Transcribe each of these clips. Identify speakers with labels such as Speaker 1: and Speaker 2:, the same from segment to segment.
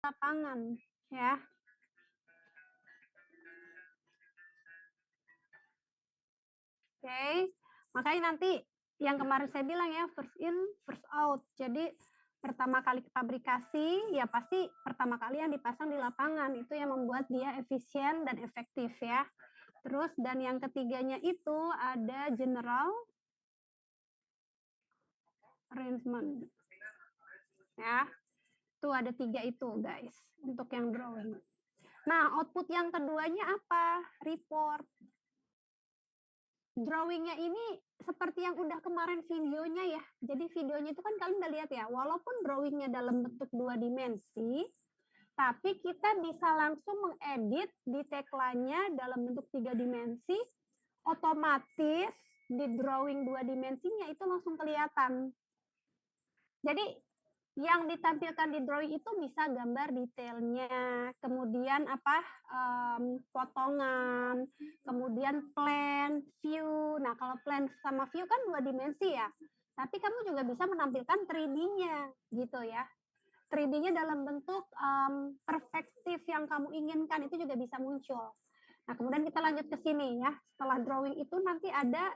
Speaker 1: lapangan, ya. Oke, makanya nanti yang kemarin saya bilang ya, first in, first out. Jadi pertama kali pabrikasi, ya pasti pertama kali yang dipasang di lapangan, itu yang membuat dia efisien dan efektif ya. Terus dan yang ketiganya itu ada general arrangement. Ya, tuh ada 3 itu guys, untuk yang drawing. Nah, output yang keduanya apa? Report. Drawingnya ini seperti yang udah kemarin videonya ya. Jadi videonya itu kan kalian udah lihat ya, walaupun drawingnya dalam bentuk 2 dimensi, tapi kita bisa langsung mengedit di tagline-nya dalam bentuk 3 dimensi, otomatis di drawing 2 dimensinya itu langsung kelihatan. Jadi yang ditampilkan di drawing itu bisa gambar detailnya, kemudian apa, potongan, kemudian plan, view. Nah, kalau plan sama view kan 2 dimensi ya, tapi kamu juga bisa menampilkan 3D-nya gitu ya. 3D-nya dalam bentuk perspektif yang kamu inginkan itu juga bisa muncul. Nah, kemudian kita lanjut ke sini ya. Setelah drawing itu nanti ada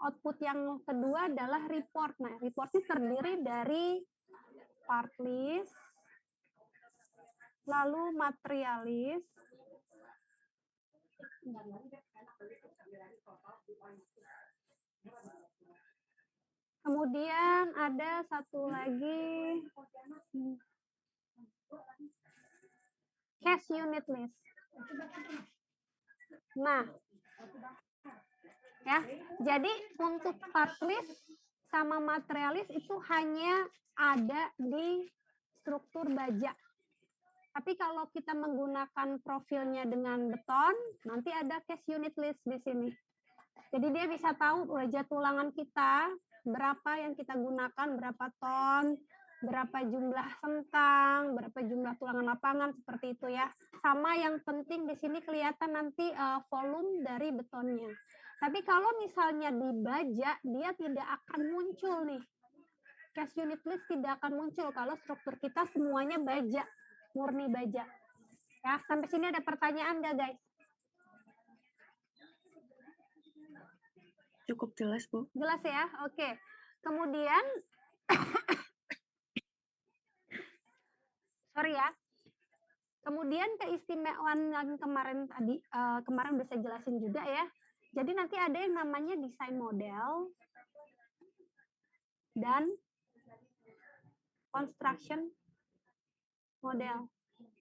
Speaker 1: output yang kedua adalah report. Nah, report ini terdiri dari part list, lalu materialis, kemudian ada satu lagi cash unit list. Nah, ya, jadi untuk part list sama materialis itu hanya ada di struktur baja. Tapi kalau kita menggunakan profilnya dengan beton, nanti ada cash unit list di sini. Jadi dia bisa tahu wajah tulangan kita, berapa yang kita gunakan, berapa ton, berapa jumlah sengkang, berapa jumlah tulangan lapangan, seperti itu ya. Sama yang penting di sini kelihatan nanti volume dari betonnya. Tapi kalau misalnya di baja, dia tidak akan muncul nih. Cash unit list tidak akan muncul kalau struktur kita semuanya baja, murni baja. Ya, sampai sini ada pertanyaan nggak guys?
Speaker 2: Cukup jelas, Bu.
Speaker 1: Jelas ya? Oke. Kemudian, sorry ya. Kemudian keistimewaan yang kemarin tadi, kemarin bisa jelasin juga ya. Jadi nanti ada yang namanya desain model dan construction model.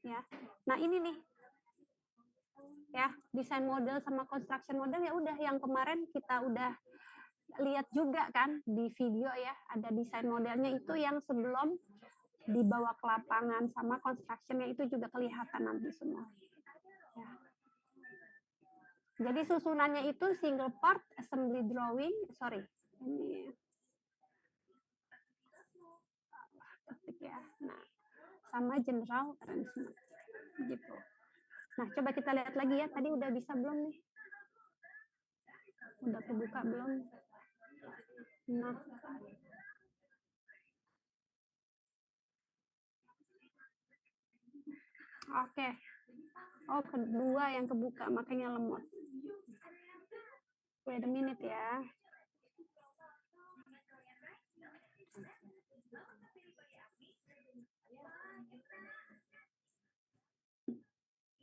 Speaker 1: Ya. Nah ini nih, ya desain model sama construction model ya udah yang kemarin kita udah lihat juga kan di video ya, ada desain modelnya itu yang sebelum dibawa ke lapangan, sama construction-nya itu juga kelihatan nanti semua. Ya. Jadi susunannya itu single part assembly drawing, sorry, ini ya. Nah, sama general arrangement gitu. Nah, coba kita lihat lagi ya, tadi udah bisa belum nih? Udah kebuka belum? Nah, oke. Oh, kedua yang kebuka, makanya lemot. Wait a minute ya.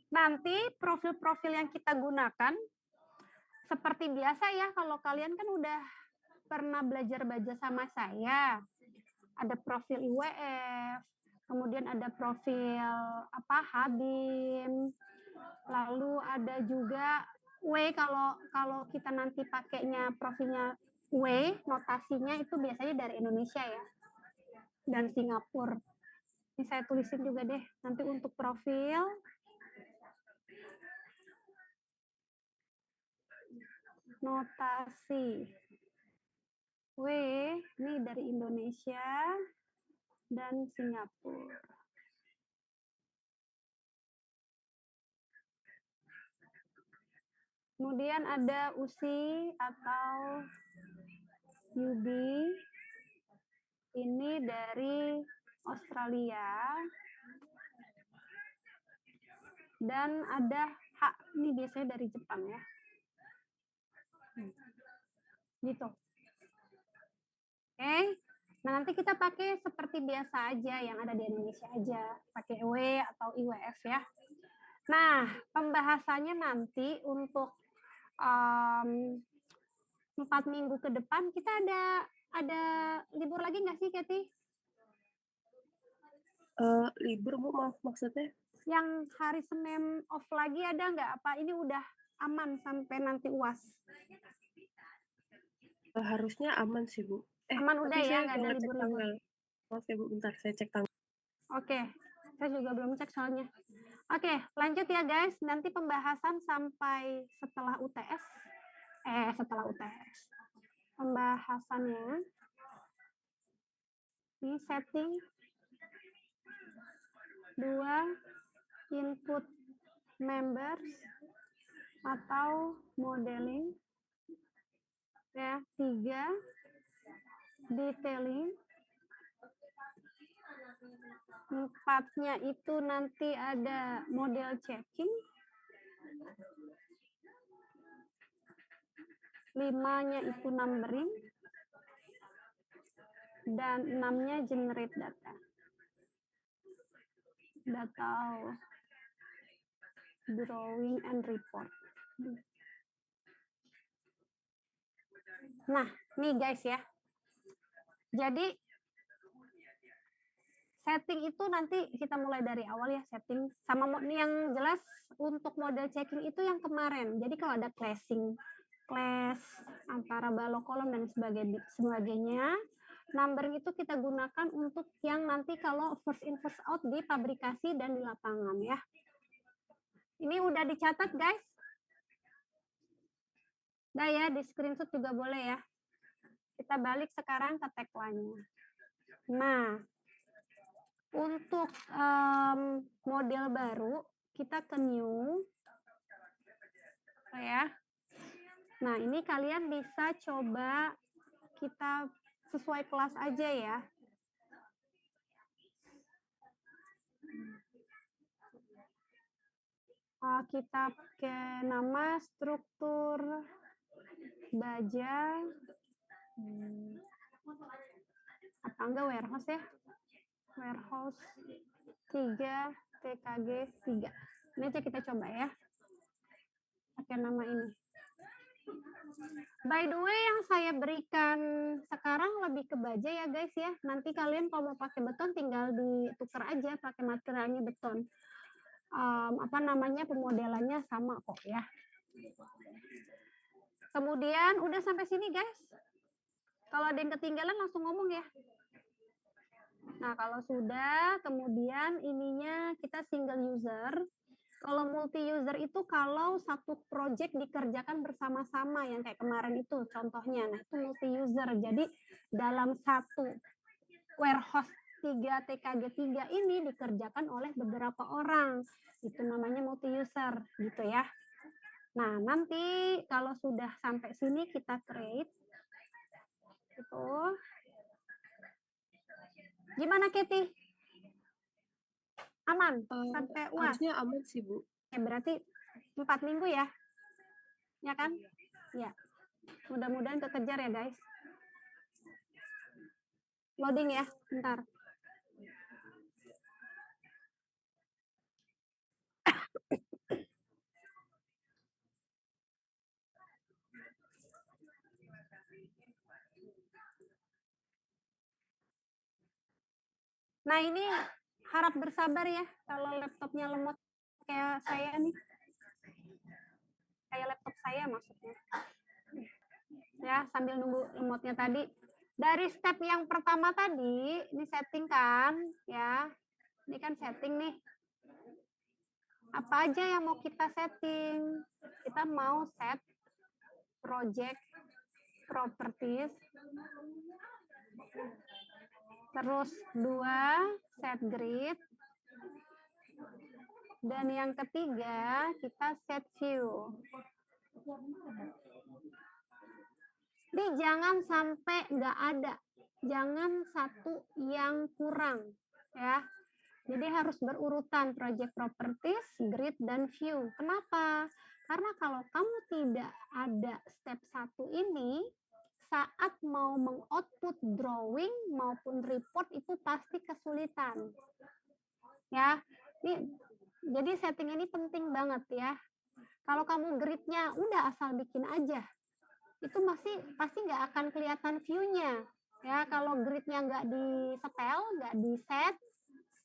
Speaker 1: Nanti profil-profil yang kita gunakan, seperti biasa ya, kalau kalian kan udah pernah belajar baja sama saya. Ada profil IWF, kemudian ada profil apa Habim, lalu ada juga W, kalau kita nanti pakainya profilnya W, notasinya itu biasanya dari Indonesia ya, dan Singapura. Ini saya tulisin juga deh, nanti untuk profil. Notasi W, ini dari Indonesia dan Singapura. Kemudian ada USI atau UB, ini dari Australia. dan ada H. Ini biasanya dari Jepang ya. Gitu. Oke. Nah, nanti kita pakai seperti biasa aja yang ada di Indonesia aja. Pakai W atau IWF ya. Nah, pembahasannya nanti untuk 4 minggu ke depan kita ada libur lagi nggak sih, Kathy?
Speaker 2: Libur Bu, maksudnya?
Speaker 1: Yang hari Senin off lagi ada nggak? Apa ini udah aman sampai nanti UAS?
Speaker 2: Harusnya aman sih Bu.
Speaker 1: Aman udah ya, nggak ada
Speaker 2: ngecek
Speaker 1: libur-libur.
Speaker 2: tanggal. Maaf ya Bu, bentar saya cek tanggal.
Speaker 1: Oke, saya juga belum cek soalnya. Oke, lanjut ya guys. Nanti pembahasan sampai setelah UTS. Setelah UTS. Pembahasannya ini setting 2 input members atau modeling ya, 3 detailing, 4-nya itu nanti ada model checking, 5-nya itu numbering, dan 6-nya generate data. Data drawing and report. Nah, nih guys ya. Jadi setting itu nanti kita mulai dari awal ya, setting sama yang jelas untuk model checking itu yang kemarin. Jadi kalau ada clashing, clash antara balok kolom dan sebagainya, numbering itu kita gunakan untuk yang nanti kalau first in first out di pabrikasi dan di lapangan ya. Ini udah dicatat guys. Nah ya, di screenshot juga boleh ya. Kita balik sekarang ke tagline-nya. Nah, untuk model baru, kita ke new. Ya. Nah, ini kalian bisa coba kita sesuai kelas aja ya. Kita pakai nama struktur baja. Apa enggak warehouse ya? Warehouse 3, TKG 3. Ini aja kita coba ya. Pakai nama ini. By the way, yang saya berikan sekarang lebih ke baja ya guys ya. Nanti kalian kalau mau pakai beton tinggal ditukar aja pakai materialnya beton. Pemodelannya sama kok ya. Kemudian udah sampai sini guys. Kalau ada yang ketinggalan langsung ngomong ya. Nah, kalau sudah, kemudian ininya kita single user. Kalau multi user itu kalau satu project dikerjakan bersama-sama yang kayak kemarin itu contohnya. Nah, itu multi user. Jadi dalam satu warehouse 3 TKG 3 ini dikerjakan oleh beberapa orang. Itu namanya multi user gitu ya. Nah, nanti kalau sudah sampai sini kita create. Gitu. Gimana Kathy? Aman sampai UAS?
Speaker 2: Harusnya aman sih Bu.
Speaker 1: Berarti 4 minggu ya? Ya kan? Ya. Mudah-mudahan kekejar ya guys. Loading ya, bentar. Nah ini harap bersabar ya kalau laptopnya lemot kayak saya nih. Kayak laptop saya maksudnya. Ya, sambil nunggu lemotnya tadi. Dari step yang pertama tadi, ini setting kan, ya. Ini kan setting nih. Apa aja yang mau kita setting? Kita mau set project properties. Terus 2, set grid. Dan yang ketiga, kita set view. Jadi jangan sampai nggak ada. Jangan satu yang kurang. Ya. Jadi harus berurutan project properties, grid, dan view. Kenapa? Karena kalau kamu tidak ada step 1 ini, saat mau mengoutput drawing maupun report itu pasti kesulitan. Ya, jadi setting ini penting banget ya. Kalau kamu gridnya udah asal bikin aja, itu pasti nggak akan kelihatan view-nya. Ya, kalau gridnya nggak di-setel, nggak di-set,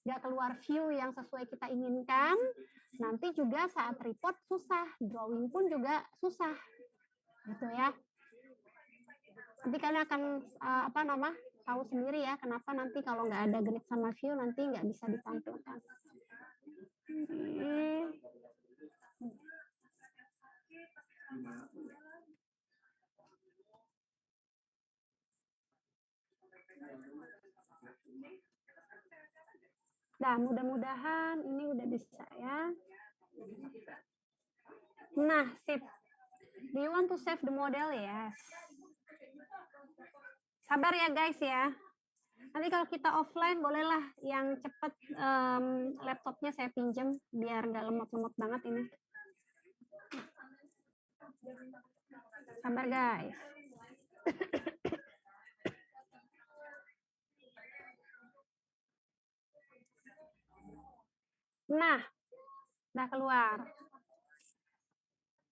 Speaker 1: nggak keluar view yang sesuai kita inginkan, nanti juga saat report susah, drawing pun juga susah, gitu ya. Nanti kalian akan tahu sendiri ya kenapa nanti kalau nggak ada grid sama view nanti nggak bisa ditampilkan. Nah, mudah-mudahan ini udah bisa ya. Nah, sip. Do you want to save the model? Yes. Sabar ya guys ya. Nanti kalau kita offline bolehlah yang cepat laptopnya saya pinjem biar nggak lemot-lemot banget ini. Sabar guys. Nah, udah keluar.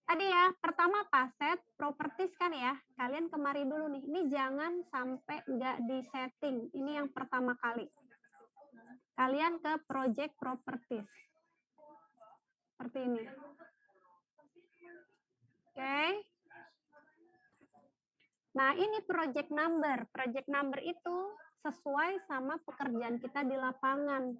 Speaker 1: Tadi ya, pertama apa? Set properties kan ya. Kalian kemari dulu nih. Ini jangan sampai nggak di setting. Ini yang pertama kali. Kalian ke project properties. Seperti ini. Oke. Nah, ini project number. Project number itu sesuai sama pekerjaan kita di lapangan.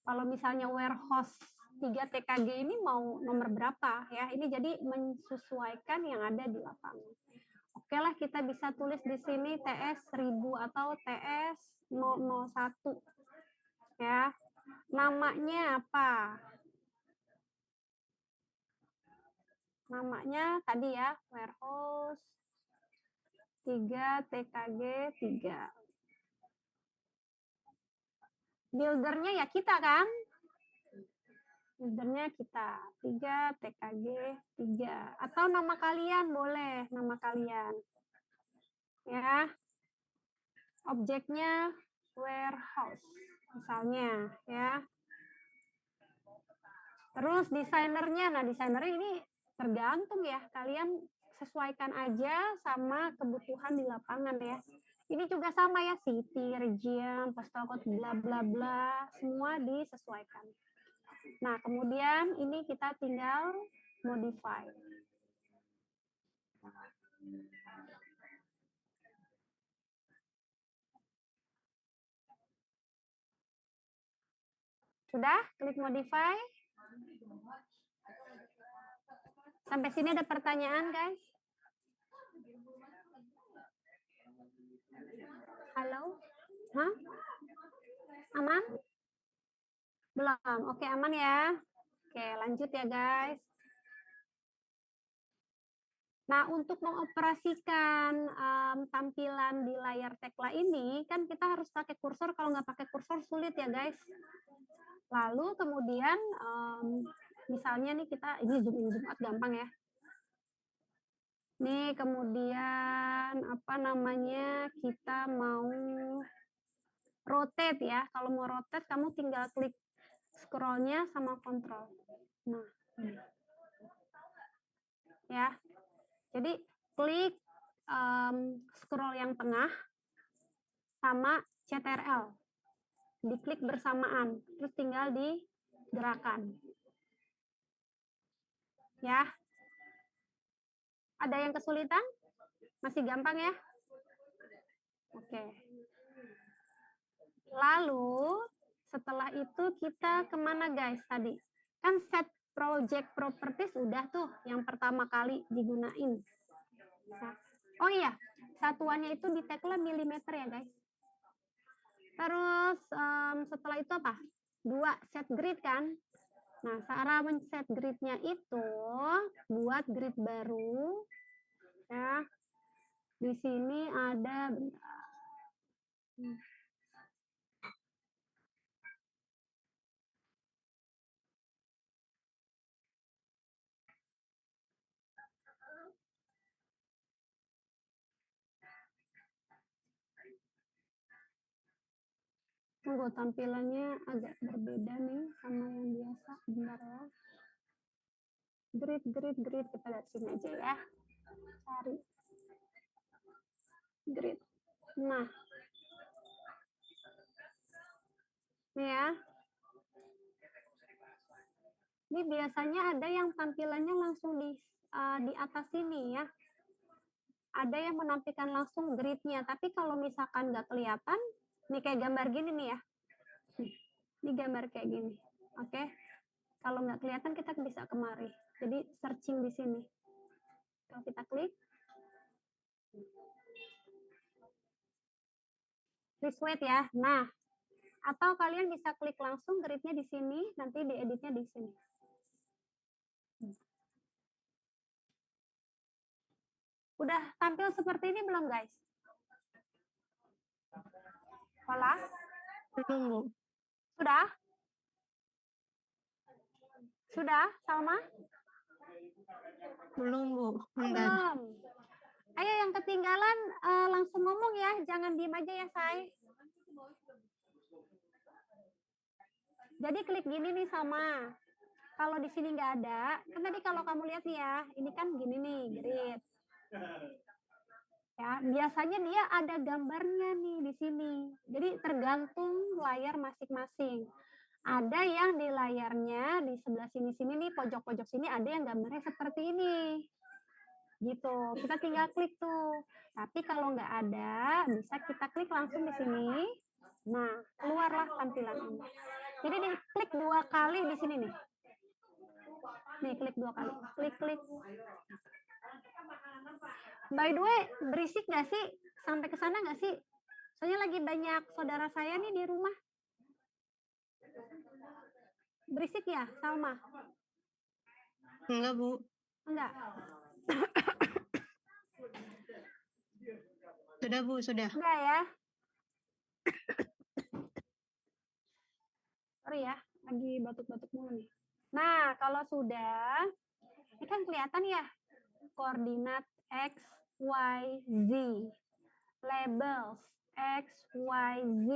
Speaker 1: Kalau misalnya warehouse 3 TKG ini mau nomor berapa ya? Ini jadi menyesuaikan yang ada di lapangan. Oke lah, kita bisa tulis di sini TS 1000 atau TS 001. Ya. Namanya apa? Namanya tadi ya, warehouse 3 TKG 3. Buildernya ya kita kan? Buildernya kita 3 TKG 3 atau nama kalian boleh, nama kalian ya. Objeknya warehouse misalnya ya. Terus desainernya, nah desainernya ini tergantung ya, kalian sesuaikan aja sama kebutuhan di lapangan ya. Ini juga sama ya, city, region, postal code, bla bla bla, semua disesuaikan. Nah, kemudian ini kita tinggal modify. Sudah? Klik modify. Sampai sini ada pertanyaan, guys? Halo? Hah? Aman? Belum? Oke, aman ya. Oke, lanjut ya, guys. Nah, untuk mengoperasikan tampilan di layar Tekla ini, kan kita harus pakai kursor. Kalau nggak pakai kursor sulit ya, guys. Lalu kemudian, misalnya nih ini zoom in zoom out gampang ya. Nih kemudian kita mau rotate ya. Kalau mau rotate, kamu tinggal klik scrollnya sama kontrol. Nah, ya. Jadi klik scroll yang tengah sama CTRL. Diklik bersamaan, terus tinggal digerakkan. Ya. Ada yang kesulitan? Masih gampang ya? Oke. Lalu setelah itu kita kemana guys tadi? Kan set project properties udah tuh yang pertama kali digunain. Nah, oh iya, satuannya itu di Tekla milimeter ya guys. Terus setelah itu apa? 2 set grid kan? Nah, cara men-set gridnya itu buat grid baru ya. Di sini ada bentar. Tunggu, tampilannya agak berbeda nih sama yang biasa. Bentar ya. Grid. Kita lihat sini aja ya. Cari. Grid. Nah. Nih ya. Ini biasanya ada yang tampilannya langsung di atas sini ya. Ada yang menampilkan langsung gridnya, tapi kalau misalkan nggak kelihatan, nih kayak gambar gini nih ya. Ini gambar kayak gini. Oke. Kalau nggak kelihatan kita bisa kemari. Jadi searching di sini. Kalau kita klik, please wait ya. Nah, atau kalian bisa klik langsung gridnya di sini, nanti dieditnya di sini. Udah tampil seperti ini belum guys? Pola?
Speaker 2: Belum, Bu.
Speaker 1: Sudah? Sudah, Salma?
Speaker 2: Belum, Bu.
Speaker 1: Belum. Ayo yang ketinggalan langsung ngomong ya, jangan diem aja ya, Say. Jadi klik gini nih sama. Kalau di sini nggak ada, kan tadi kalau kamu lihat nih ya, ini kan gini nih, grid. Ya, biasanya dia ada gambarnya nih di sini. Jadi tergantung layar masing-masing. Ada yang di layarnya di sebelah sini nih, pojok-pojok sini ada yang gambarnya seperti ini. Gitu. Kita tinggal klik tuh. Tapi kalau nggak ada, bisa kita klik langsung di sini. Nah, keluarlah tampilan ini. Jadi diklik 2 kali di sini nih. Nih, klik 2 kali. Klik. By the way, berisik nggak sih? Sampai ke sana nggak sih? Soalnya lagi banyak saudara saya nih di rumah. Berisik ya, Salma?
Speaker 2: Enggak, Bu.
Speaker 1: Enggak.
Speaker 2: Sudah, Bu, sudah.
Speaker 1: Enggak ya? Sorry ya, lagi batuk-batuk mulu nih. Nah, kalau sudah, ini kan kelihatan ya, koordinat X, Y, Z. Labels X, Y, Z.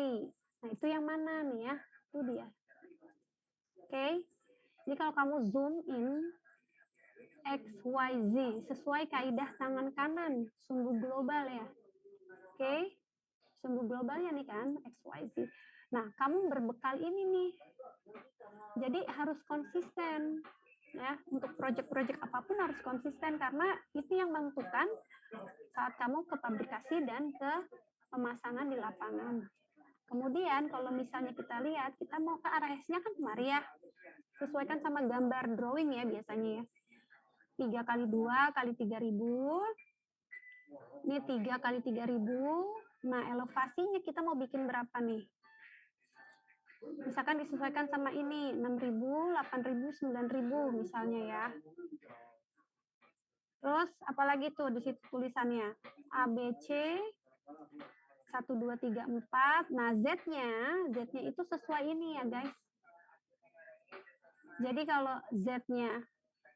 Speaker 1: Nah, itu yang mana nih ya? Itu dia. Oke. Jadi kalau kamu zoom in X, Y, Z sesuai kaidah tangan kanan, sumbu global ya. Oke. Sumbu globalnya nih kan X, Y, Z. Nah, kamu berbekal ini nih. Jadi harus konsisten ya. Untuk proyek-proyek apapun harus konsisten karena itu yang menentukan saat kamu ke pabrikasi dan ke pemasangan di lapangan. Kemudian kalau misalnya kita lihat, kita mau ke arah S-nya kan kemari ya. Sesuaikan sama gambar drawing ya biasanya ya. 3 kali 2 kali 3000. Ini 3 kali 3000. Nah, elevasinya kita mau bikin berapa nih? Misalkan disesuaikan sama ini, 6000, 8000, 9000 misalnya ya. Terus apalagi tuh di situ tulisannya ABC 1, 2, 3, 4. Nah, Z-nya itu sesuai ini ya, guys. Jadi kalau Z-nya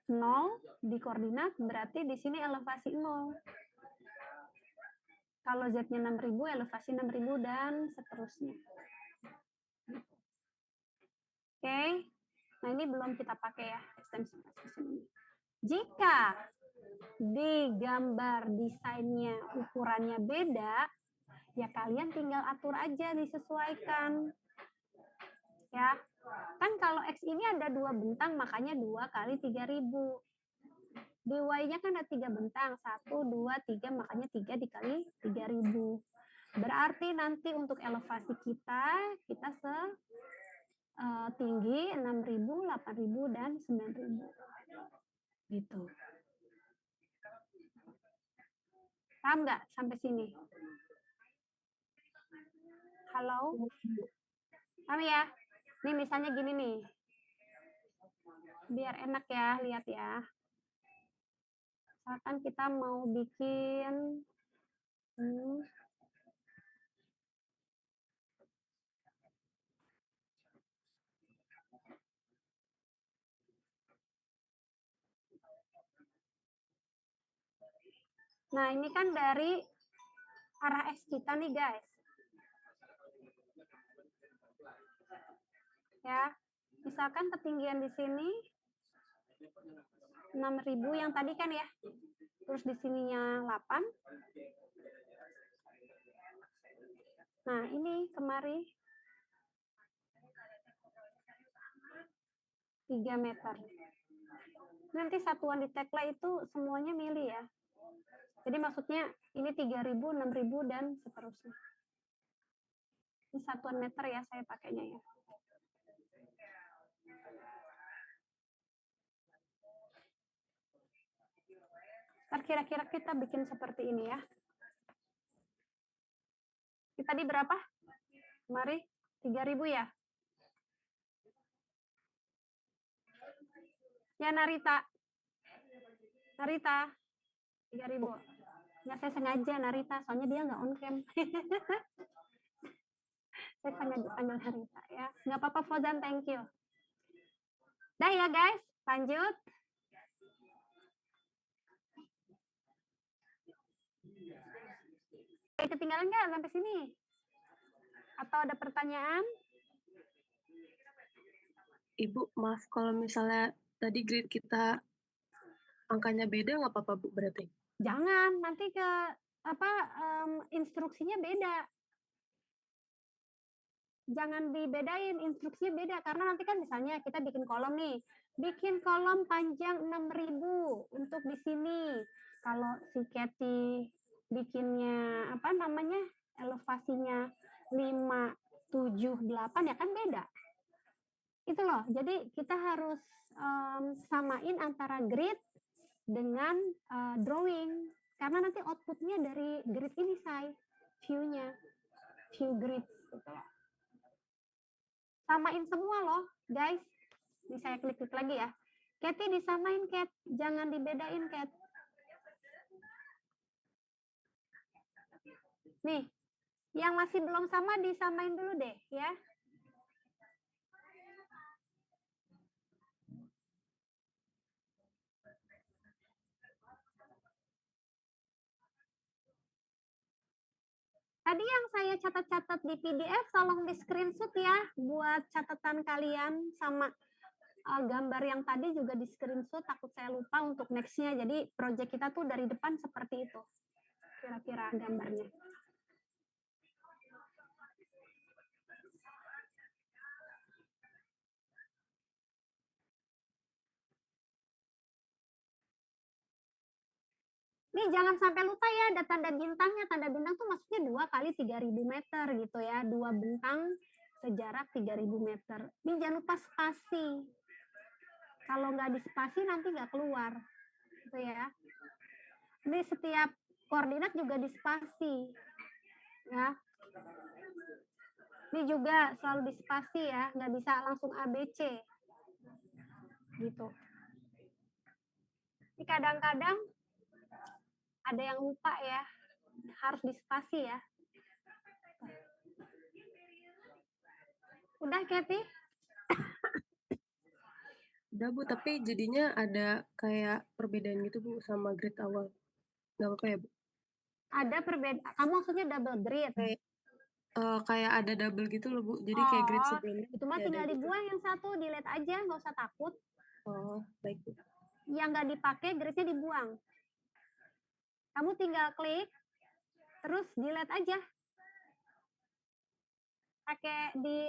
Speaker 1: 0 di koordinat, berarti di sini elevasi 0. Kalau Z-nya 6000, elevasi 6000 dan seterusnya. Oke. Nah, ini belum kita pakai ya, ekstensi ini. Jika di gambar desainnya ukurannya beda, ya kalian tinggal atur aja, disesuaikan. Ya, kan kalau X ini ada 2 bentang, makanya 2 kali 3000. Di Y-nya kan ada 3 bentang, 1, 2, 3, makanya 3 dikali 3000. Berarti nanti untuk elevasi kita tinggi 6000, 8000, dan 9000. Gitu. Paham nggak sampai sini? Halo? Paham ya? Nih misalnya gini nih. Biar enak ya, lihat ya. Misalkan kita mau bikin nah, ini kan dari arah X kita nih, guys. ya. Misalkan ketinggian di sini 6.000 yang tadi kan ya. Terus di sininya 8. Nah, ini kemari 3 meter. Nanti satuan di tekla itu semuanya mili ya. Jadi maksudnya ini 3.000, 6.000 dan seterusnya. Ini satuan meter ya saya pakainya ya. Kira-kira kita bikin seperti ini ya. Kita tadi berapa? Mari 3.000 ya. Ya Narita. Narita 3.000. Nggak saya sengaja Narita, soalnya dia nggak on cam. Saya sengaja panggil Narita ya. Nggak apa-apa Fauzan, thank you. Dah ya guys, lanjut. Ketinggalan nggak sampai sini? Atau ada pertanyaan?
Speaker 2: Ibu, maaf kalau misalnya tadi grade kita angkanya beda nggak apa-apa Bu berarti?
Speaker 1: Jangan, nanti ke instruksinya beda. Jangan dibedain, instruksinya beda karena nanti kan misalnya kita bikin kolom nih. Bikin kolom panjang 6.000 untuk di sini. Kalau si Kathy bikinnya elevasinya 5, 7, 8 ya kan beda. Itu loh. Jadi kita harus samain antara grid dengan drawing karena nanti outputnya dari grid ini view-nya, view grid gitu loh. Samain semua loh guys. Ini saya klik-klik lagi ya. Kathy disamain Kat, jangan dibedain Kat. Nih, yang masih belum sama disamain dulu deh ya. Tadi yang saya catat-catat di PDF, tolong di screenshot ya, buat catatan kalian sama gambar yang tadi juga di screenshot, takut saya lupa untuk next-nya. Jadi project kita tuh dari depan seperti itu, kira-kira gambarnya. Nih jangan sampai lupa ya, ada tanda bintangnya. Tanda bintang tuh maksudnya 2 kali 3.000 meter gitu ya. 2 bentang sejarak 3.000 meter. Ini jangan lupa spasi. Kalau nggak dispasi nanti nggak keluar. Gitu ya. Ini setiap koordinat juga dispasi. Ya. Ini juga selalu dispasi ya. Nggak bisa langsung ABC. Gitu. Ini kadang-kadang ada yang lupa ya, harus dispasi ya. Udah Kathy?
Speaker 2: Udah Bu, tapi jadinya ada kayak perbedaan gitu Bu sama grade awal. Nggak apa-apa ya Bu?
Speaker 1: Ada perbedaan. Kamu maksudnya double grade?
Speaker 2: Kayak ada double gitu loh Bu. Jadi kayak grade sebelumnya.
Speaker 1: Itu mah tinggal dibuang yang satu, delete aja, nggak usah takut.
Speaker 2: Oh, baik Bu.
Speaker 1: Yang nggak dipakai grade-nya dibuang. Kamu tinggal klik, terus delete aja. Pakai di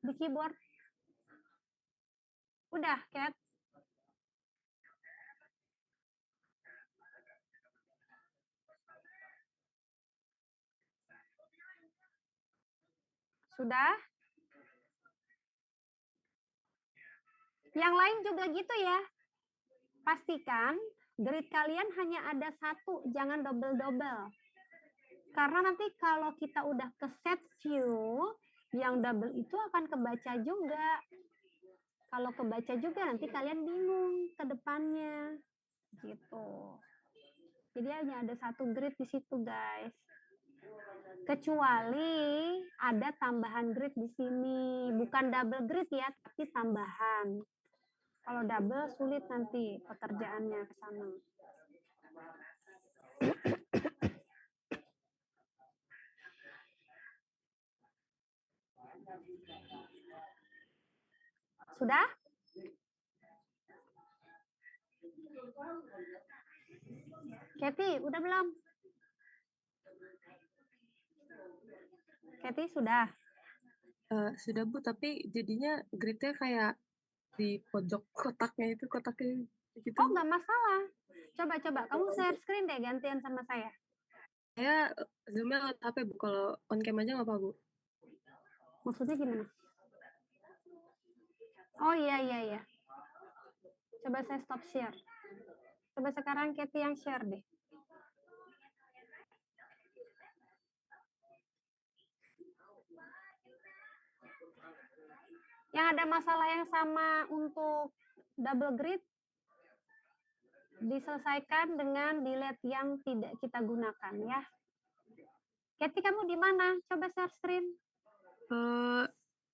Speaker 1: di keyboard. Udah, Kat. Sudah? Yang lain juga gitu ya. Pastikan grid kalian hanya ada satu, jangan double-double. Karena nanti kalau kita udah ke set view, yang double itu akan kebaca juga. Kalau kebaca juga nanti kalian bingung ke depannya. Gitu. Jadi hanya ada satu grid di situ, guys. Kecuali ada tambahan grid di sini. Bukan double grid ya, tapi tambahan. Kalau double sulit nanti pekerjaannya ke sana. Sudah? Kathy, udah belum? Kathy, sudah?
Speaker 2: Sudah Bu, tapi jadinya grid-nya kayak di pojok kotaknya itu, kotaknya gitu.
Speaker 1: Oh, nggak masalah. Coba. Kamu share screen deh, gantian sama saya.
Speaker 2: Saya Zoom-nya lewat HP Bu, kalau on cam aja nggak apa Bu?
Speaker 1: Maksudnya gimana? Oh iya. Coba saya stop share. Coba sekarang Kathy yang share deh. Yang ada masalah yang sama untuk double grid diselesaikan dengan delete yang tidak kita gunakan ya. Kathy, kamu di mana? Coba share screen.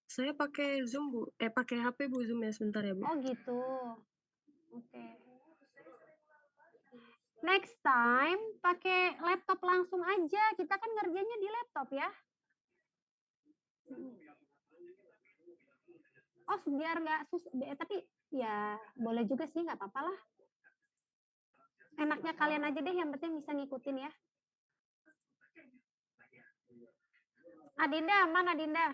Speaker 2: Saya pakai Zoom Bu, pakai HP Bu, Zoom ya sebentar ya Bu.
Speaker 1: Oh gitu. Oke. Next time pakai laptop langsung aja. Kita kan ngerjainnya di laptop ya. Oh, biar nggak tapi ya boleh juga sih, nggak apa-apa lah. Enaknya kalian aja deh, yang penting bisa ngikutin ya. Adinda, mana Adinda?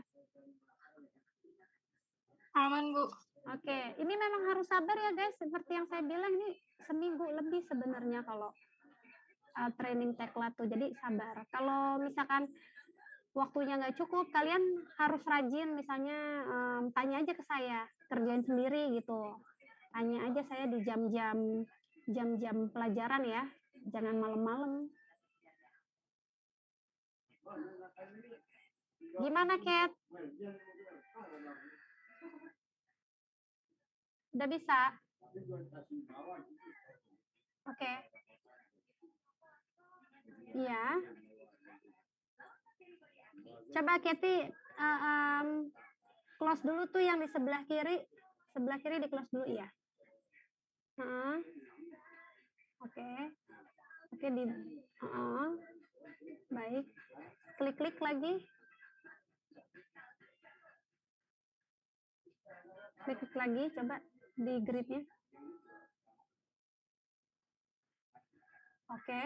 Speaker 3: Aman, Bu.
Speaker 1: Oke, ini memang harus sabar ya guys. Seperti yang saya bilang, ini seminggu lebih sebenarnya kalau training tekla tuh. Jadi sabar. Kalau misalkan waktunya nggak cukup, kalian harus rajin. Misalnya tanya aja ke saya, kerjain sendiri gitu. Tanya aja saya di jam-jam pelajaran ya. Jangan malam-malam. Gimana, Kat? Udah bisa? Oke. Iya. Coba Kathy close dulu tuh yang di sebelah kiri. Sebelah kiri di close dulu ya. Oke. Di baik. Klik lagi. Klik lagi, coba di gridnya. Oke.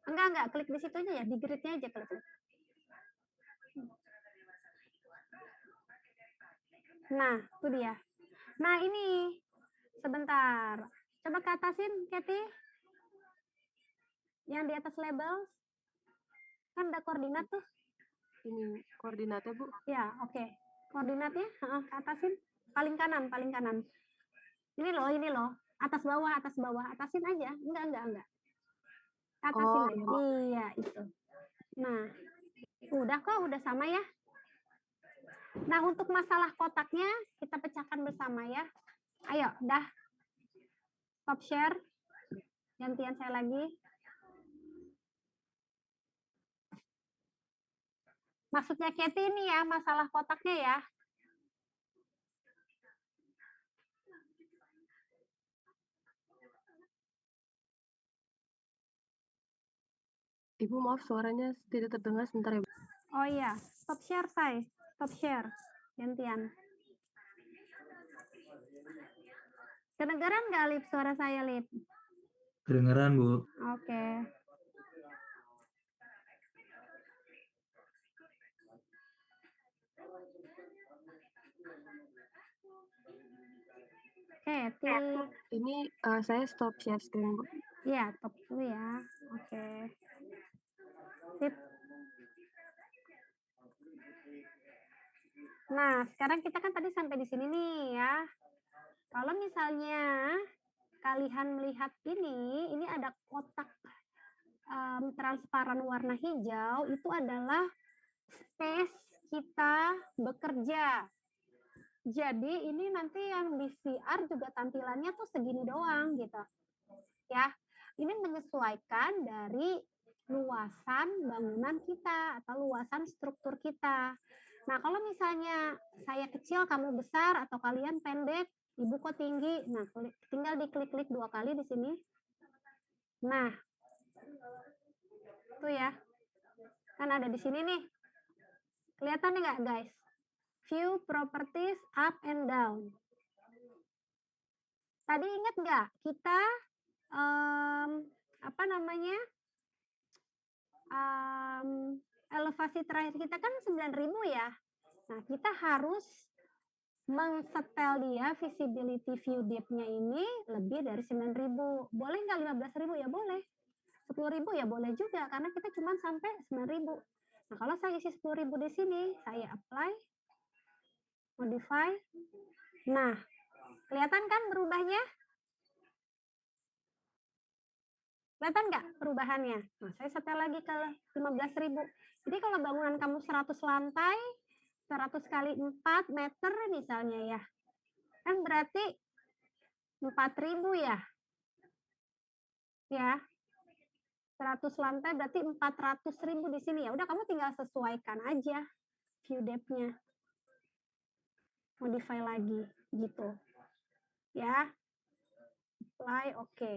Speaker 1: Enggak, klik di situ aja ya, di gridnya aja klik. Nah, itu dia. Nah, ini sebentar. Coba ke atasin, Kathy. Yang di atas label. Kan ada koordinat tuh.
Speaker 2: Ini koordinatnya Bu?
Speaker 1: Ya, oke. Koordinatnya, ke atasin. Paling kanan. Ini loh. Atas bawah. Atasin aja. Enggak. Atasin deh. Iya, itu. Nah, udah sama ya. Nah, untuk masalah kotaknya, kita pecahkan bersama ya. Ayo, dah. Stop share. Gantian saya lagi. Maksudnya Kathy ini ya, masalah kotaknya ya.
Speaker 2: Ibu maaf, suaranya tidak terdengar, sebentar ya Bu.
Speaker 1: Oh iya, stop share saya. Stop share. Gantian. Kedengeran nggak Lip suara saya, Lip?
Speaker 3: Kedengeran, Bu.
Speaker 1: Oke. Kathy.
Speaker 2: Ini saya stop share screen Bu.
Speaker 1: Iya, stop dulu ya. Oke. Sip. Nah, sekarang kita kan tadi sampai di sini nih ya. Kalau misalnya kalian melihat ini ada kotak transparan warna hijau, itu adalah space kita bekerja. Jadi ini nanti yang di VR juga tampilannya tuh segini doang gitu. Ya, ini menyesuaikan dari luasan bangunan kita atau luasan struktur kita. Nah, kalau misalnya saya kecil, kamu besar, atau kalian pendek, Ibu kok tinggi? Nah, tinggal diklik-klik 2 kali di sini. Nah, tuh ya. Kan ada di sini nih. Kelihatan nggak guys? View properties up and down. Tadi ingat nggak kita apa namanya? Elevasi terakhir kita kan 9.000 ya. Nah, kita harus mengsetel dia visibility view depth-nya ini lebih dari 9.000. Boleh nggak 15.000? Ya boleh. 10.000 ya boleh juga karena kita cuma sampai 9.000. Nah, kalau saya isi 10.000 di sini, saya apply, modify. Nah, kelihatan kan berubahnya? Kelihatan nggak perubahannya? Nah, saya setel lagi ke 15.000. Jadi kalau bangunan kamu 100 lantai, 100 kali 4 meter misalnya ya, kan berarti 4.000 ya. Ya, 100 lantai berarti 400.000 di sini. Ya udah kamu tinggal sesuaikan aja view depth-nya. Modify lagi gitu. Ya. Apply, oke.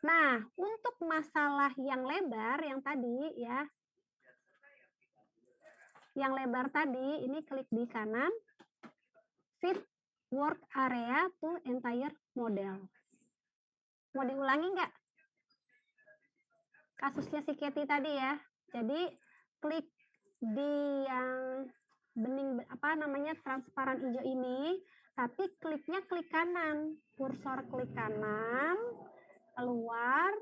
Speaker 1: Nah, untuk masalah yang lebar yang tadi ya. Yang lebar tadi ini klik di kanan. Fit work area to entire model. Mau diulangi nggak? Kasusnya si Katy tadi ya. Jadi klik di yang bening apa namanya transparan hijau ini, tapi kliknya klik kanan, kursor klik kanan, keluar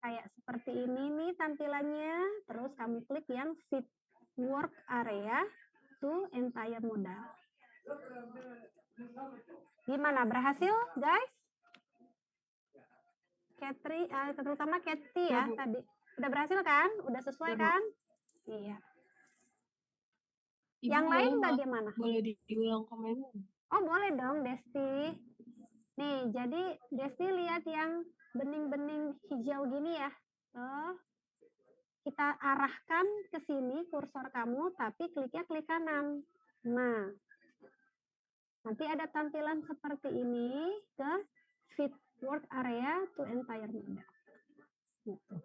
Speaker 1: kayak seperti ini nih tampilannya. Terus kamu klik yang fit work area to entire model. Gimana, berhasil guys? Katri, terutama Katy ya, tadi. Udah berhasil kan? Udah sesuai kan? Iya.
Speaker 2: Ibu
Speaker 1: Yang lain
Speaker 2: boleh,
Speaker 1: bagaimana?
Speaker 2: Boleh diulang komennya?
Speaker 1: Oh, boleh dong, Desti. Nih, jadi Desti lihat yang bening-bening hijau gini ya. Kita arahkan ke sini kursor kamu, tapi kliknya klik kanan. Nah, nanti ada tampilan seperti ini ke fit work area to entire model. Gitu.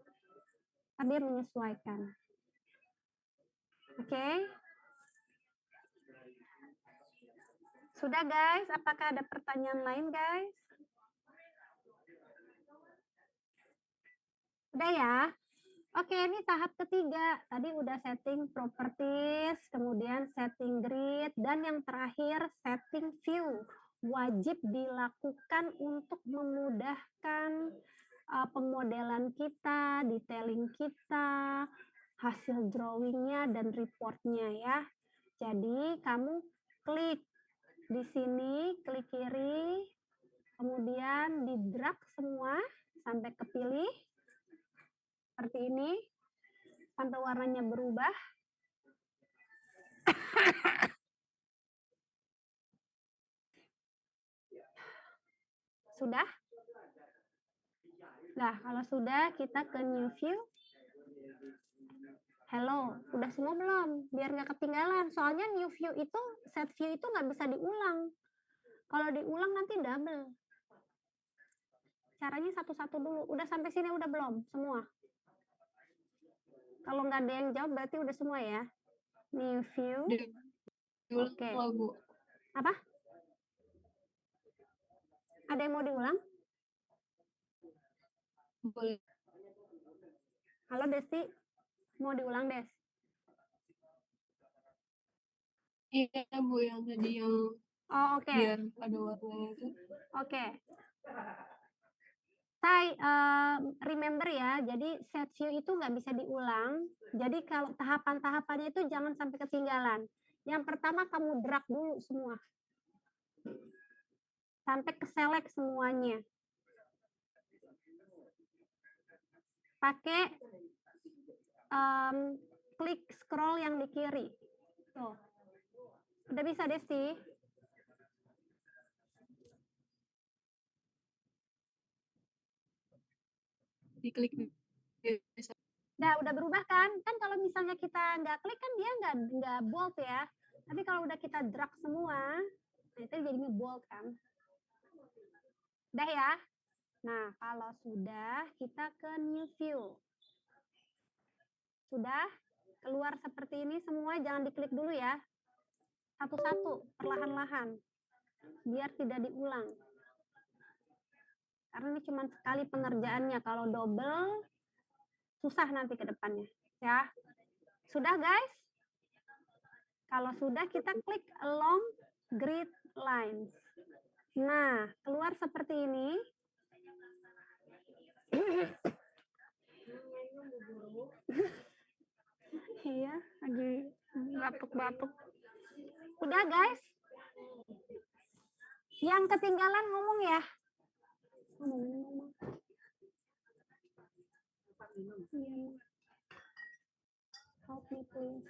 Speaker 1: Dia menyesuaikan. Oke. Sudah guys, apakah ada pertanyaan lain guys? Udah ya? Oke, ini tahap ketiga. Tadi udah setting properties, kemudian setting grid, dan yang terakhir setting view. Wajib dilakukan untuk memudahkan pemodelan kita, detailing kita, hasil drawingnya, dan reportnya ya. Jadi kamu klik di sini, klik kiri, kemudian di drag semua sampai kepilih seperti ini sampai warnanya berubah. Sudah? Nah, kalau sudah kita ke new view. Hello, udah semua belum? Biar nggak ketinggalan. Soalnya new view itu, set view itu nggak bisa diulang. Kalau diulang nanti double. Caranya satu-satu dulu. Udah sampai sini udah belum? Semua? Kalau nggak ada yang jawab berarti udah semua ya. New view. Oke. Apa? Ada yang mau diulang?
Speaker 2: Boleh.
Speaker 1: Halo Desti, mau diulang Des?
Speaker 2: Iya Bu, yang tadi yang
Speaker 1: oke.
Speaker 2: Biar ada warnanya itu.
Speaker 1: Oke. Saya remember ya, jadi set view itu nggak bisa diulang. Jadi kalau tahapan-tahapannya itu jangan sampai ketinggalan. Yang pertama kamu drag dulu semua. Sampai ke select semuanya. Pakai klik scroll yang di kiri. Tuh. Udah bisa Desti?
Speaker 2: Diklik.
Speaker 1: Udah berubah kan? Kan kalau misalnya kita nggak klik kan dia nggak bold ya. Tapi kalau udah kita drag semua, Nah, itu jadinya bold kan. Udah ya? Nah, kalau sudah, kita ke new view. Sudah? Keluar seperti ini semua, jangan diklik dulu ya. Satu-satu, perlahan-lahan. Biar tidak diulang. Karena ini cuma sekali pengerjaannya. Kalau double, susah nanti ke depannya. Ya. Sudah guys? Kalau sudah, kita klik along grid lines. Nah, keluar seperti ini. Iya, lagi batuk-batuk. Udah guys? Yang ketinggalan ngomong ya. Ngomong. Iya. Help me please.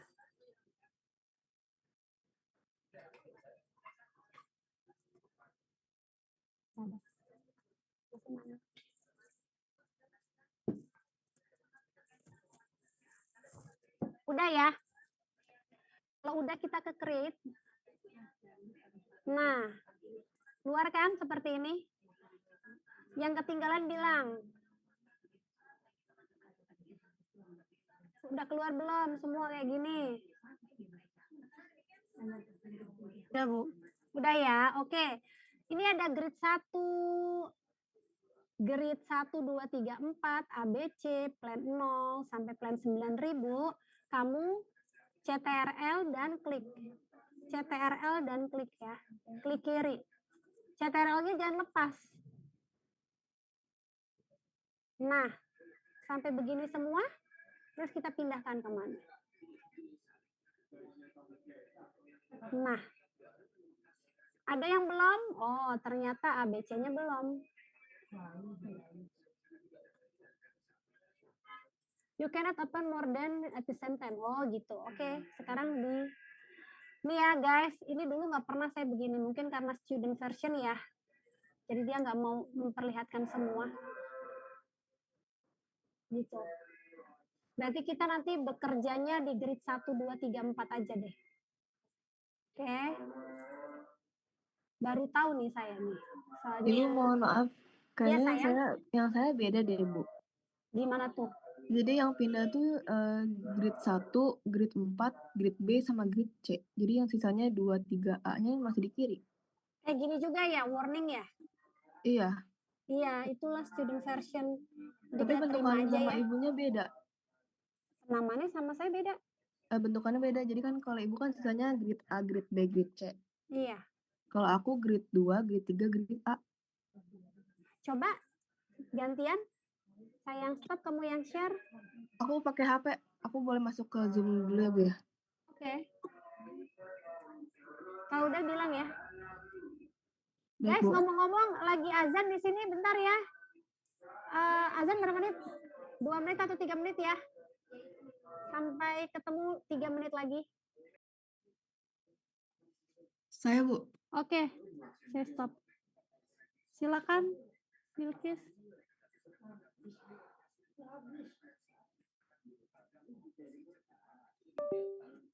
Speaker 1: Udah ya? Kalau udah kita ke create. Nah, keluar kan seperti ini. Yang ketinggalan bilang. Udah keluar belum semua kayak gini? Udah Bu. Udah ya, oke. Ini ada grid 1, grid 1, 2, 3, 4, ABC, plan 0 sampai plan 9000. Kamu CTRL dan klik. CTRL dan klik ya. Klik kiri. CTRL-nya jangan lepas. Nah, sampai begini semua. Terus kita pindahkan kemana? Nah, ada yang belum? Oh, ternyata ABC-nya belum. You cannot open more than at the same time. Oh, gitu. Oke, sekarang ini ya guys, ini dulu nggak pernah saya begini. Mungkin karena student version ya. Jadi dia nggak mau memperlihatkan semua. Gitu. Berarti kita nanti bekerjanya di grid 1, 2, 3, 4 aja deh. Oke. Baru tahu nih saya nih. Soalnya,
Speaker 4: Ibu mohon maaf, kayaknya
Speaker 1: ya,
Speaker 4: yang saya beda deh Bu.
Speaker 1: Gimana tuh?
Speaker 4: Jadi yang pindah tuh grid 1, grid 4, grid B sama grid C. Jadi yang sisanya 2, 3A-nya masih di kiri.
Speaker 1: Kayak gini juga ya, warning ya?
Speaker 4: Iya.
Speaker 1: Iya, itulah student version.
Speaker 4: Tapi bentukan sama
Speaker 1: ya.
Speaker 4: ibunya beda.
Speaker 1: Namanya sama saya beda.
Speaker 4: Bentukannya beda. Jadi kan kalau ibu kan sisanya grid A, grid B, grid C.
Speaker 1: Iya.
Speaker 4: Kalau aku grid 2, grid 3, grid A.
Speaker 1: Coba gantian. Saya yang stop, kamu yang share.
Speaker 4: Aku pakai HP. Aku boleh masuk ke Zoom dulu ya Bu ya?
Speaker 1: Oke. Kalau udah bilang ya.
Speaker 4: Baik,
Speaker 1: Guys,
Speaker 4: Bu.
Speaker 1: ngomong-ngomong lagi azan di sini, bentar ya. Azan berapa menit? 2 menit atau 3 menit ya? Sampai ketemu 3 menit lagi.
Speaker 4: Saya Bu.
Speaker 1: Oke, saya stop. Silakan, Bilkis.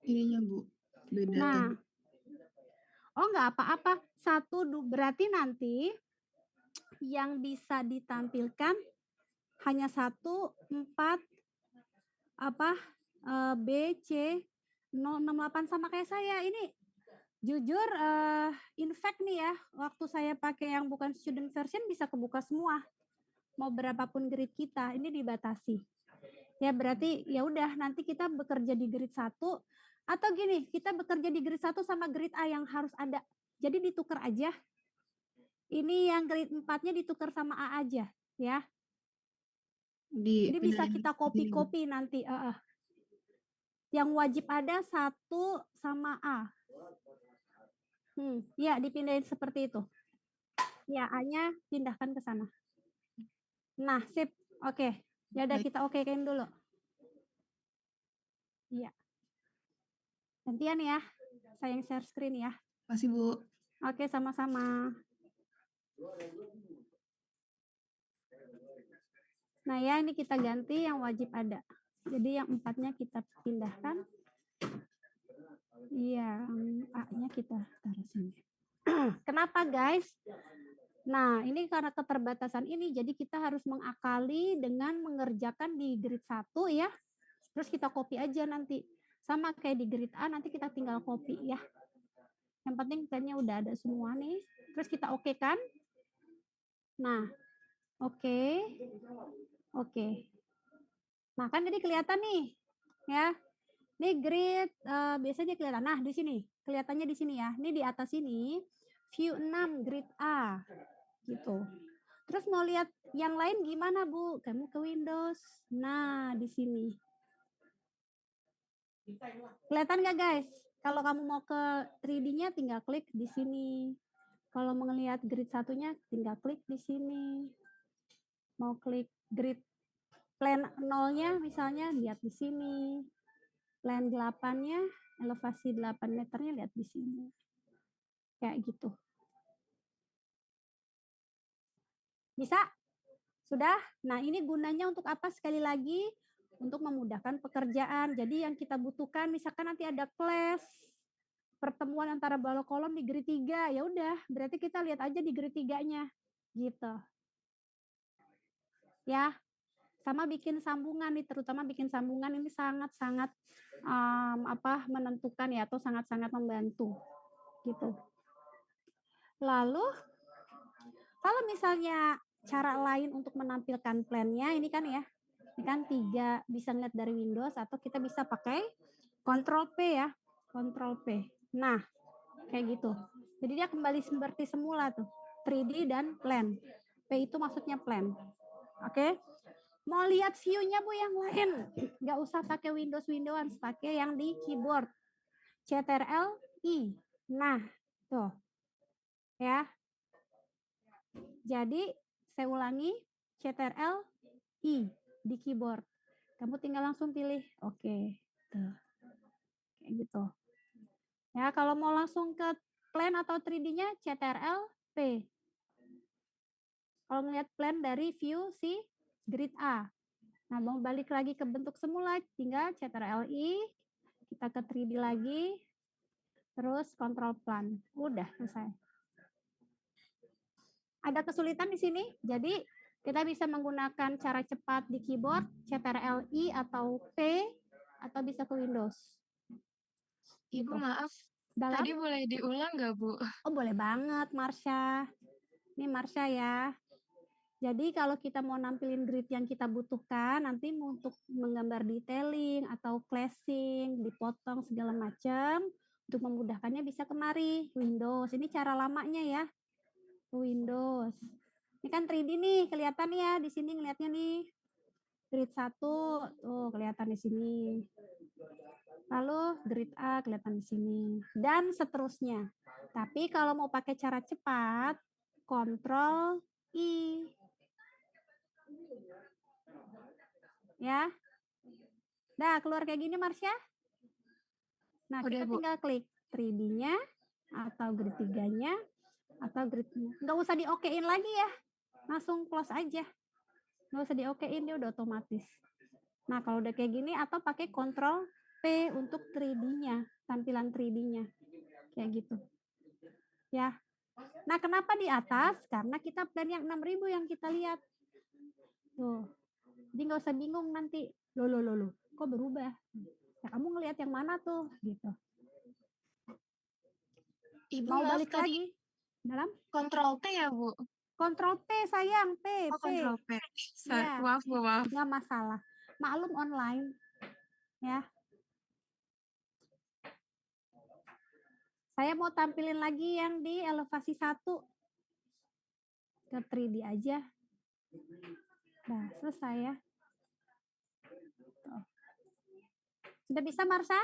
Speaker 4: Ininya Bu. Beda
Speaker 1: Nah.
Speaker 4: tadi.
Speaker 1: Oh, nggak apa-apa. Berarti nanti yang bisa ditampilkan hanya 1, 4, B, C, 068 sama kayak saya. Ini jujur, in fact nih ya, waktu saya pakai yang bukan student version bisa kebuka semua. Mau berapapun grade kita, ini dibatasi. Ya berarti ya udah nanti kita bekerja di grid 1 atau gini, kita bekerja di grid 1 sama grid A yang harus ada. Jadi ditukar aja. Ini yang grid 4-nya ditukar sama A aja, ya. Jadi bisa kita copy-copy nanti. Yang wajib ada 1 sama A. Ya dipindahin seperti itu. Ya, A-nya pindahkan ke sana. Nah, sip. Oke. Ya udah kita okein dulu. Iya. Gantian ya. Saya yang share screen ya.
Speaker 4: Makasih Bu.
Speaker 1: Oke, sama-sama. Nah ya, ini kita ganti yang wajib ada. Jadi yang 4-nya kita pindahkan. Iya, A-nya kita taruh sini. Kenapa guys? Nah, ini karena keterbatasan ini, jadi kita harus mengakali dengan mengerjakan di grid 1 ya. Terus kita copy aja nanti. Sama kayak di grid A, nanti kita tinggal copy ya. Yang penting plannya udah ada semua nih. Terus kita oke kan? Nah, oke. Nah, kan jadi kelihatan nih. Ya. Ini grid biasanya kelihatan. Nah, di sini. Kelihatannya di sini ya. Ini di atas ini view 6 grid A. Gitu. Terus mau lihat yang lain gimana, Bu? Kamu ke Windows. Nah, di sini. Kelihatan nggak, guys? Kalau kamu mau ke 3D-nya tinggal klik di sini. Kalau mau ngelihat grid satunya tinggal klik di sini. Mau klik grid plan 0-nya misalnya lihat di sini. Plan 8-nya, elevasi 8 meternya lihat di sini. Kayak gitu. Bisa? Sudah? Nah, ini gunanya untuk apa? Sekali lagi, untuk memudahkan pekerjaan. Jadi yang kita butuhkan, misalkan nanti ada kelas, pertemuan antara balok kolom di grid 3, ya udah, berarti kita lihat aja di grid 3-nya. Gitu. Ya, sama bikin sambungan nih, terutama bikin sambungan ini sangat-sangat menentukan ya, atau sangat-sangat membantu. Gitu. Lalu, kalau misalnya cara lain untuk menampilkan plannya, ini kan ya, ini kan 3 bisa ngeliat dari Windows atau kita bisa pakai Ctrl P ya, Ctrl P. Nah, kayak gitu. Jadi dia kembali seperti semula tuh, 3D dan plan. P itu maksudnya plan. Oke. Mau lihat view-nya Bu yang lain, nggak usah pakai Windows, pakai yang di keyboard. Ctrl I. Nah, tuh. Ya. Jadi saya ulangi, Ctrl I di keyboard. Kamu tinggal langsung pilih, oke. Tuh. Kayak gitu. Ya, kalau mau langsung ke plan atau 3D-nya Ctrl P. Kalau melihat plan dari view si grid A. Nah, mau balik lagi ke bentuk semula, tinggal Ctrl I, kita ke 3D lagi, terus Control Plan. Udah selesai. Ada kesulitan di sini, jadi kita bisa menggunakan cara cepat di keyboard, Ctrl I atau P, atau bisa ke Windows.
Speaker 3: Ibu
Speaker 1: Gitu.
Speaker 3: maaf,
Speaker 1: Dalam?
Speaker 3: tadi boleh diulang nggak Bu?
Speaker 1: Oh, boleh banget, Marsha. Ini Marsha ya. Jadi kalau kita mau nampilin grid yang kita butuhkan, nanti untuk menggambar detailing atau classing, dipotong segala macam, untuk memudahkannya bisa kemari, Windows. Ini cara lamanya ya, Windows. Ini kan 3D nih, kelihatan ya di sini ngelihatnya nih. Grid 1, tuh kelihatan di sini. Lalu grid A kelihatan di sini. Dan seterusnya. Tapi kalau mau pakai cara cepat, Ctrl I. Ya. Nah, keluar kayak gini Marsha. Nah,
Speaker 3: Udah,
Speaker 1: kita
Speaker 3: Bu.
Speaker 1: tinggal klik 3D-nya atau grid 3-nya atau grid-nya. Nggak usah di-okein lagi ya. Langsung close aja. Nggak usah di-okein, dia udah otomatis. Nah, kalau udah kayak gini atau pakai Ctrl P untuk 3D-nya, tampilan 3D-nya. Kayak gitu. Ya. Nah, kenapa di atas? Karena kita plan yang 6.000 yang kita lihat. Tuh. Jadi nggak usah bingung nanti. Loh. Kok berubah? Ya, kamu ngelihat yang mana tuh? Gitu.
Speaker 3: Ibu
Speaker 1: Mau
Speaker 3: maaf,
Speaker 1: balik
Speaker 3: tadi
Speaker 1: lagi? Dalam?
Speaker 3: Ctrl T ya Bu?
Speaker 1: Ctrl P sayang, P.
Speaker 3: Oh, Ctrl P.
Speaker 1: Ya,
Speaker 3: Maaf Bu, maaf.
Speaker 1: nggak masalah. Maklum online. Ya. Saya mau tampilin lagi yang di elevasi 1. Ke 3D aja. Nah, selesai ya. Sudah bisa, Marsha?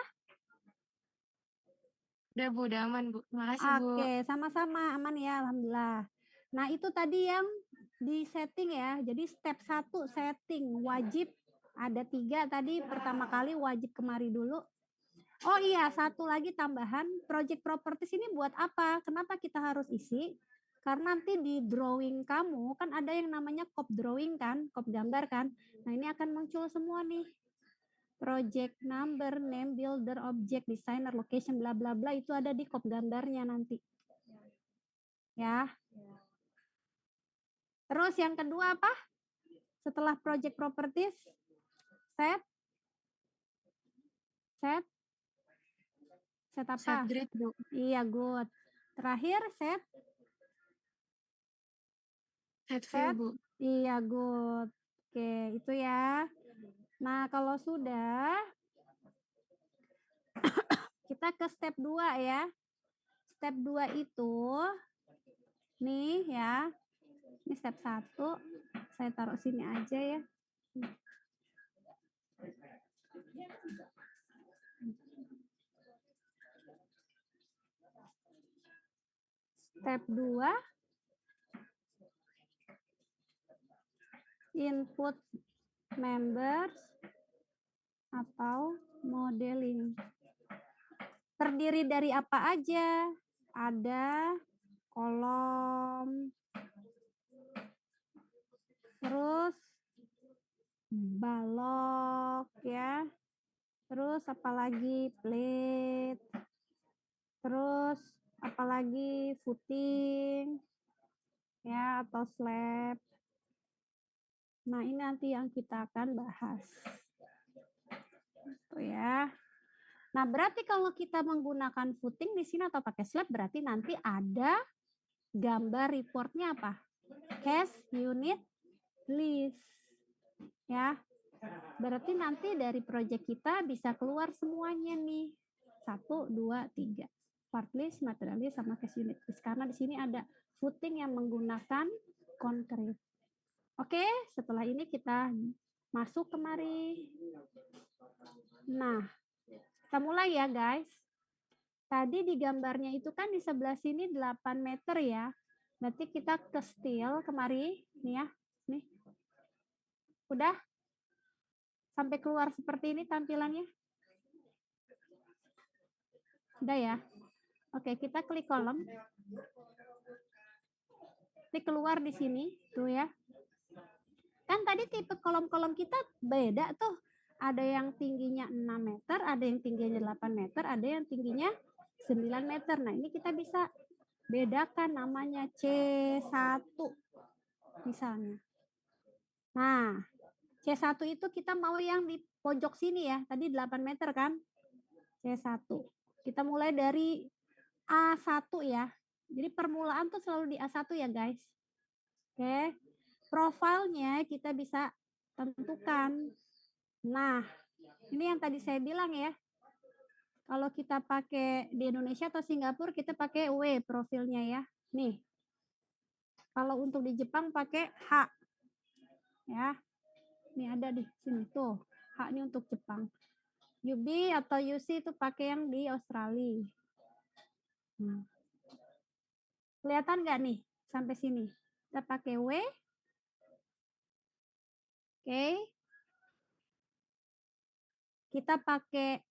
Speaker 3: Udah Bu, udah aman Bu. Makasih Bu.
Speaker 1: Oke, sama-sama aman ya, alhamdulillah. Nah, itu tadi yang di setting ya. Jadi step 1 setting wajib ada 3 tadi. Pertama kali wajib kemari dulu. Oh iya, satu lagi tambahan, project properties ini buat apa? Kenapa kita harus isi? Karena nanti di drawing kamu kan ada yang namanya cop drawing kan, cop gambar kan. Nah, ini akan muncul semua nih. Project number, name, builder, object, designer, location, bla bla bla itu ada di cop gambarnya nanti. ya. Terus yang kedua apa? Setelah project properties, set
Speaker 3: Set
Speaker 1: apa?
Speaker 3: grid, Bu.
Speaker 1: Iya, good. Terakhir set
Speaker 3: Set view, Bu.
Speaker 1: iya, good. Oke, itu ya. Nah, kalau sudah, kita ke step 2 ya. Step 2 itu, nih ya. Ini step 1. Saya taruh sini aja ya. Step 2, input members atau modeling. Terdiri dari apa aja? Ada kolom, terus balok ya, terus apalagi plate, terus apalagi footing ya atau slab. Nah, ini nanti yang kita akan bahas. Tuh ya. Nah, berarti kalau kita menggunakan footing di sini atau pakai slab, berarti nanti ada gambar reportnya apa? Case unit list. Ya. Berarti nanti dari project kita bisa keluar semuanya nih. 1, 2, 3. Part list, material list, sama case unit list. Karena di sini ada footing yang menggunakan konkret. Oke, setelah ini kita masuk kemari. Nah, kita mulai ya guys. Tadi di gambarnya itu kan di sebelah sini 8 meter ya. Berarti kita ke steel kemari. Nih ya. Nih. Udah? Sampai keluar seperti ini tampilannya. Udah ya? Oke, kita klik kolom. Klik keluar di sini. Tuh ya. Kan tadi tipe kolom-kolom kita beda tuh. Ada yang tingginya 6 meter, ada yang tingginya 8 meter, ada yang tingginya 9 meter. Nah, ini kita bisa bedakan namanya C1 misalnya. Nah, C1 itu kita mau yang di pojok sini ya. Tadi 8 meter kan? C1. Kita mulai dari A1 ya. Jadi permulaan tuh selalu di A1 ya guys. Oke. Profilnya kita bisa tentukan. Nah, ini yang tadi saya bilang ya. Kalau kita pakai di Indonesia atau Singapura, kita pakai W profilnya ya. Nih. Kalau untuk di Jepang pakai H. Ya. Ini ada di sini tuh. H ini untuk Jepang. UB atau UC itu pakai yang di Australia. Kelihatan nggak nih sampai sini? Kita pakai W. Oke. Kita pakai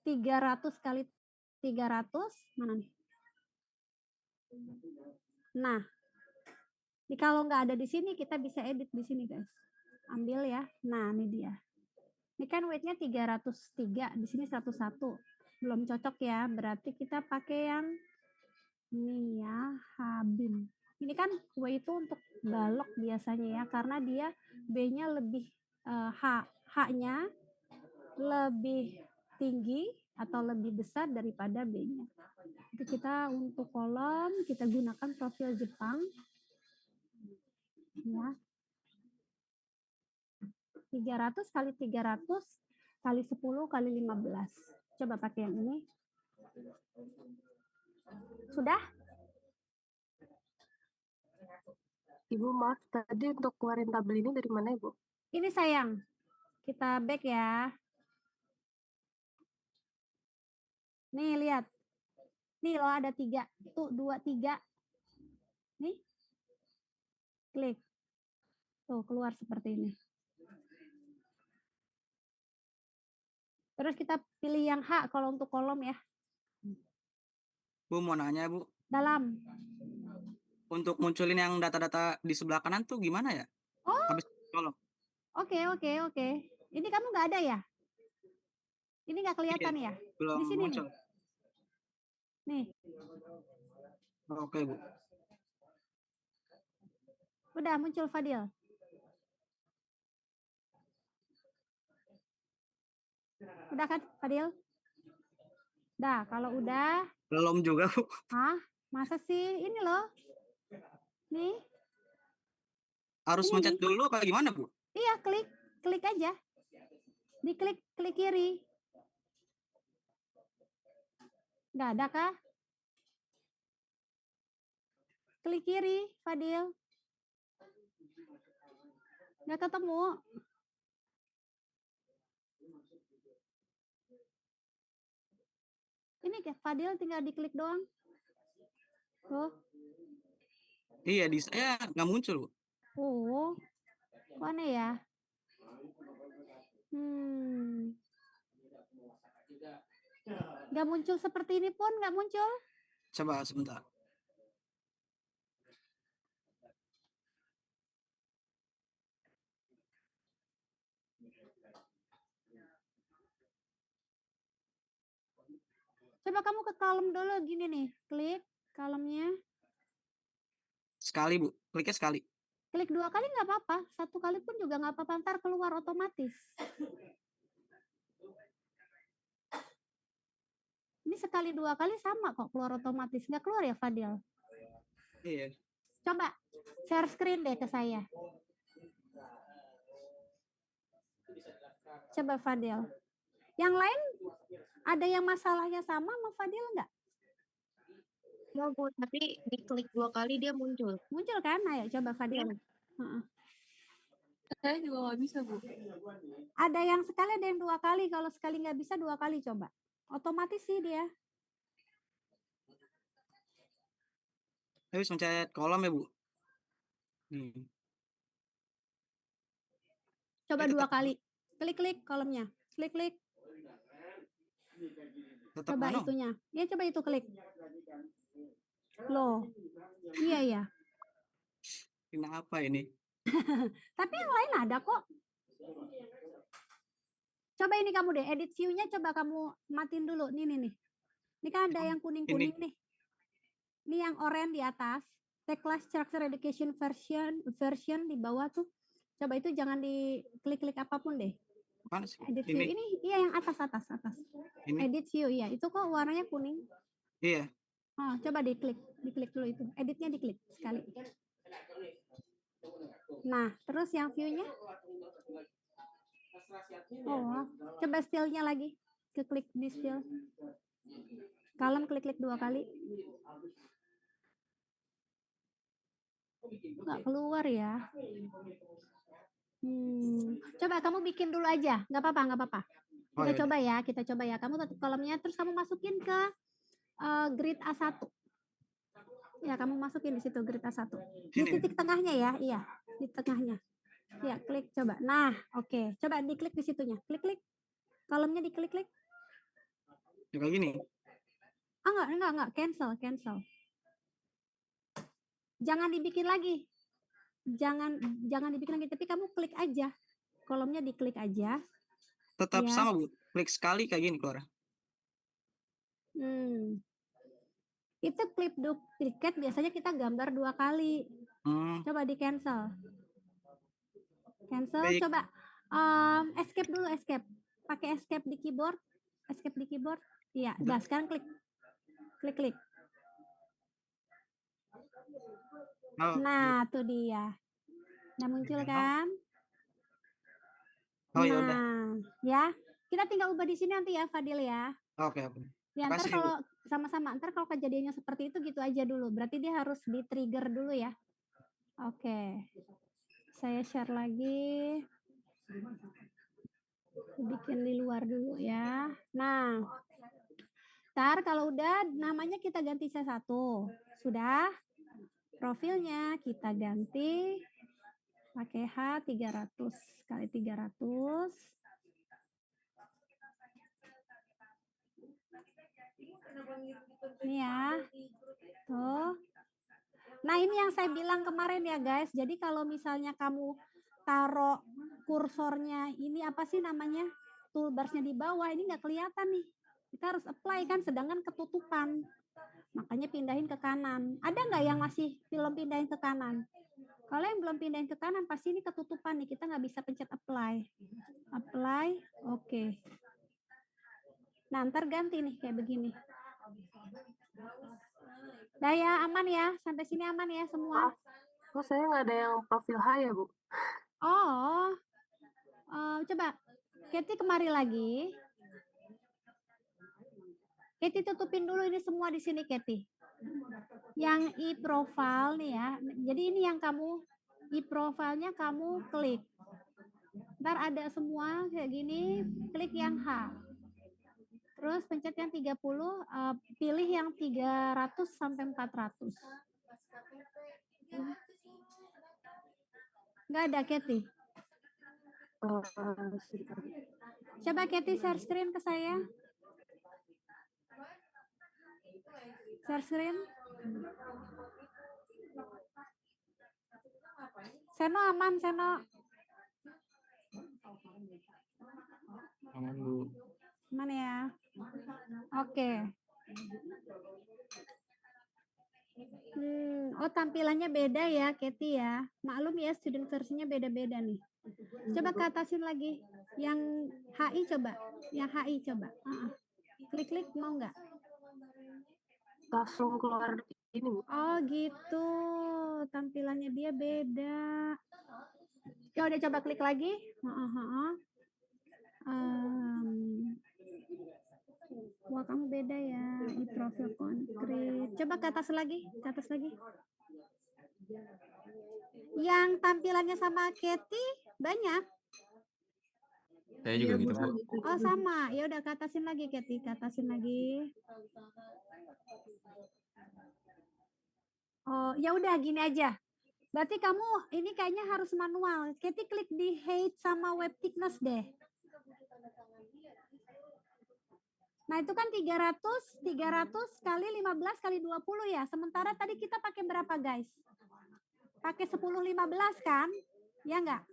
Speaker 1: 300 kali 300. Mana nih? Nah, kalau nggak ada di sini, kita bisa edit di sini, guys. Ambil ya. Nah, ini dia. Ini kan weight-nya 303, di sini 101. Belum cocok ya, berarti kita pakai yang ini ya, Habim. Ini kan W itu untuk balok biasanya ya, karena dia B-nya lebih H-nya lebih tinggi atau lebih besar daripada B-nya. Itu kita untuk kolom kita gunakan profil Jepang. Ya. 300 kali 300 kali 10 kali 15. Coba pakai yang ini. Sudah?
Speaker 2: Ibu maaf, tadi untuk keluarin tabel ini dari mana Ibu?
Speaker 1: Ini sayang. Kita back ya. Nih lihat. Nih loh ada 3. Tuh 2, 3. Nih. Klik. Tuh keluar seperti ini. Terus kita pilih yang H kalau untuk kolom ya.
Speaker 5: Bu, mau nanya Bu,
Speaker 1: Dalam.
Speaker 5: untuk munculin yang data-data di sebelah kanan tuh gimana ya?
Speaker 1: Oh.
Speaker 5: Habis kolom.
Speaker 1: Oke. Ini kamu nggak ada ya? Ini nggak kelihatan ya?
Speaker 5: Belum
Speaker 1: Di sini
Speaker 5: muncul.
Speaker 1: nih.
Speaker 5: Oke Bu.
Speaker 1: Udah muncul Fadil. Udah kan Fadil? Udah, kalau udah,
Speaker 5: Belum juga, Bu.
Speaker 1: masa sih? Ini loh. Nih,
Speaker 5: Harus
Speaker 1: Ini
Speaker 5: mencet
Speaker 1: nih.
Speaker 5: dulu apa gimana, Bu?
Speaker 1: iya klik aja. Diklik kiri. Nggak ada kah? Klik kiri, Fadil. Nggak ketemu. Ini kayak Fadil tinggal diklik doang. Tuh.
Speaker 5: Iya, di saya nggak muncul, Bu.
Speaker 1: Oh, kok aneh ya? Nggak muncul seperti ini pun nggak muncul.
Speaker 5: Coba sebentar.
Speaker 1: Coba kamu ke kolom dulu gini nih, klik kolomnya.
Speaker 5: Sekali, Bu. Kliknya sekali.
Speaker 1: Klik 2 kali nggak apa-apa, 1 kali pun juga nggak apa-apa, ntar keluar otomatis. Ini sekali 2 kali sama kok keluar otomatis, nggak keluar ya Fadil?
Speaker 5: Iya.
Speaker 1: Coba share screen deh ke saya. Coba Fadil. Yang lain ada yang masalahnya sama Fadil nggak?
Speaker 3: Ya, Bu, tapi diklik 2 kali dia muncul.
Speaker 1: Muncul kan? Ayo coba Fadil.
Speaker 3: Iya.
Speaker 4: Saya juga nggak bisa, Bu.
Speaker 1: Ada yang sekali, ada yang 2 kali. Kalau sekali nggak bisa, 2 kali coba. Otomatis sih dia.
Speaker 5: Habis mencet kolom ya, Bu.
Speaker 1: Coba
Speaker 5: Tetap-
Speaker 1: 2 kali. Klik kolomnya. Klik.
Speaker 5: Tetap
Speaker 1: Coba
Speaker 5: anu.
Speaker 1: itunya. Ya coba itu klik. Loh. Iya ya.
Speaker 5: Kenapa ini?
Speaker 1: Tapi yang lain ada kok. Coba ini kamu deh, edit view-nya coba kamu matiin dulu. Nih. Ini kan ada yang kuning-kuning nih. Ini yang oranye di atas. Class Structure Education version di bawah tuh. Coba itu jangan diklik-klik apapun deh.
Speaker 5: Mana sih?
Speaker 1: Edit view ini iya yang atas.
Speaker 5: Ini?
Speaker 1: Edit view ya, itu kok warnanya kuning.
Speaker 5: Iya.
Speaker 1: Oh, coba diklik dulu itu. Editnya diklik sekali. Nah, terus yang view-nya? Oh, coba still-nya lagi. Klik di still. Kalem klik 2 kali. Nggak keluar ya. Coba kamu bikin dulu aja. Nggak apa-apa. Kita coba ya. Kamu tutup kolomnya, terus kamu masukin ke grid A1. Ya, kamu masukin di situ grid A1. Di titik tengahnya ya. Iya, di tengahnya. Ya, klik coba. Nah, oke. Coba diklik di situnya. Klik. Kolomnya diklik.
Speaker 5: Kayak gini.
Speaker 1: Enggak. Cancel. Jangan dibikin lagi. Jangan dibikin lagi, tapi kamu klik aja. Kolomnya diklik aja.
Speaker 5: Tetap
Speaker 1: Ya.
Speaker 5: sama, Bu. Klik sekali kayak gini keluar.
Speaker 1: Itu klip duplicate biasanya kita gambar 2 kali. Coba di cancel.
Speaker 5: Baik.
Speaker 1: Coba escape dulu, escape. Pakai escape di keyboard. Iya, udah sekarang klik. Nah, tuh dia. Udah muncul kan?
Speaker 5: Oh ya udah.
Speaker 1: Ya. Kita tinggal ubah di sini nanti ya, Fadil ya.
Speaker 5: Oke.
Speaker 1: Ya, ntar kalau sama-sama, ntar kalau kejadiannya seperti itu gitu aja dulu. Berarti dia harus di-trigger dulu ya. Oke. Saya share lagi. Bikin di luar dulu ya. Nah, ntar kalau udah namanya kita ganti C1. Sudah? Profilnya kita ganti pakai H300 kali 300. Ini ya. Tuh. Nah, ini yang saya bilang kemarin ya guys. Jadi kalau misalnya kamu taruh kursornya ini apa sih namanya? Toolbarsnya di bawah, ini nggak kelihatan nih. Kita harus apply kan, sedangkan ketutupan. Makanya pindahin ke kanan. Ada nggak yang masih film pindahin ke kanan? Kalau yang belum pindahin ke kanan, pasti ini ketutupan nih. Kita nggak bisa pencet apply. Apply, oke. Nah, ntar ganti nih kayak begini. Dah ya, aman ya. Sampai sini aman ya semua.
Speaker 2: Kok saya nggak ada yang profil H ya, Bu?
Speaker 1: Oh, coba. Katy kemari lagi. Katy tutupin dulu ini semua di sini, Katy. Yang e-profile nih ya. Jadi ini yang kamu, e-profile-nya kamu klik. Ntar ada semua kayak gini, klik yang H. Terus pencet yang 30, pilih yang 300 sampai 400. Nggak ada, Katy.
Speaker 2: Sebentar.
Speaker 1: Coba Katy share screen ke saya. Share screen. Seno aman, Seno.
Speaker 5: Aman, Bu.
Speaker 1: Aman ya. Oke. Oh tampilannya beda ya, Katy ya. Maklum ya, student versinya beda-beda nih. Coba ke atasin lagi. Yang HI coba. Yang HI coba. Klik-klik mau nggak?
Speaker 2: Langsung keluar ini, Bu.
Speaker 1: Oh gitu. Tampilannya dia beda. Ya udah coba klik lagi. Wah kamu beda ya. E-profil konkret. Coba ke atas lagi. Ke atas lagi. Yang tampilannya sama Katy banyak.
Speaker 5: Saya juga gitu, Bu.
Speaker 1: Oh sama, ya udah ke atasin lagi Katy, ke atasin lagi. Oh ya udah gini aja. Berarti kamu ini kayaknya harus manual. Katy klik di height sama web thickness deh. Nah itu kan 300 kali 15 kali 20 ya. Sementara tadi kita pakai berapa guys? Pakai 10 15 kan? Ya enggak?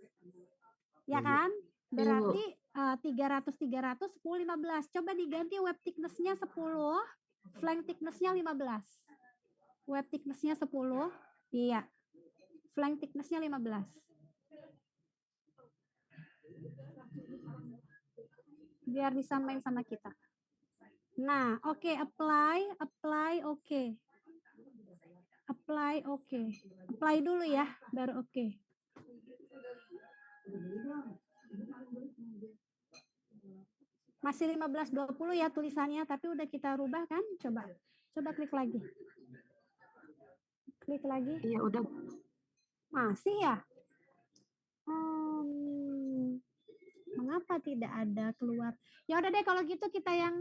Speaker 1: Ya kan? Berarti 300 10 15. Coba diganti web thickness-nya 10, flank thickness-nya 15. Web thickness-nya 10, iya. Flank thickness-nya 15. Biar disamain sama kita. Nah, oke, apply, oke. Apply, oke. Apply dulu ya, baru oke. Masih 15-20 ya tulisannya, tapi udah kita rubah kan? Coba klik lagi. Klik lagi.
Speaker 2: Iya, udah.
Speaker 1: Masih ya? Mengapa tidak ada keluar? Ya udah deh kalau gitu kita yang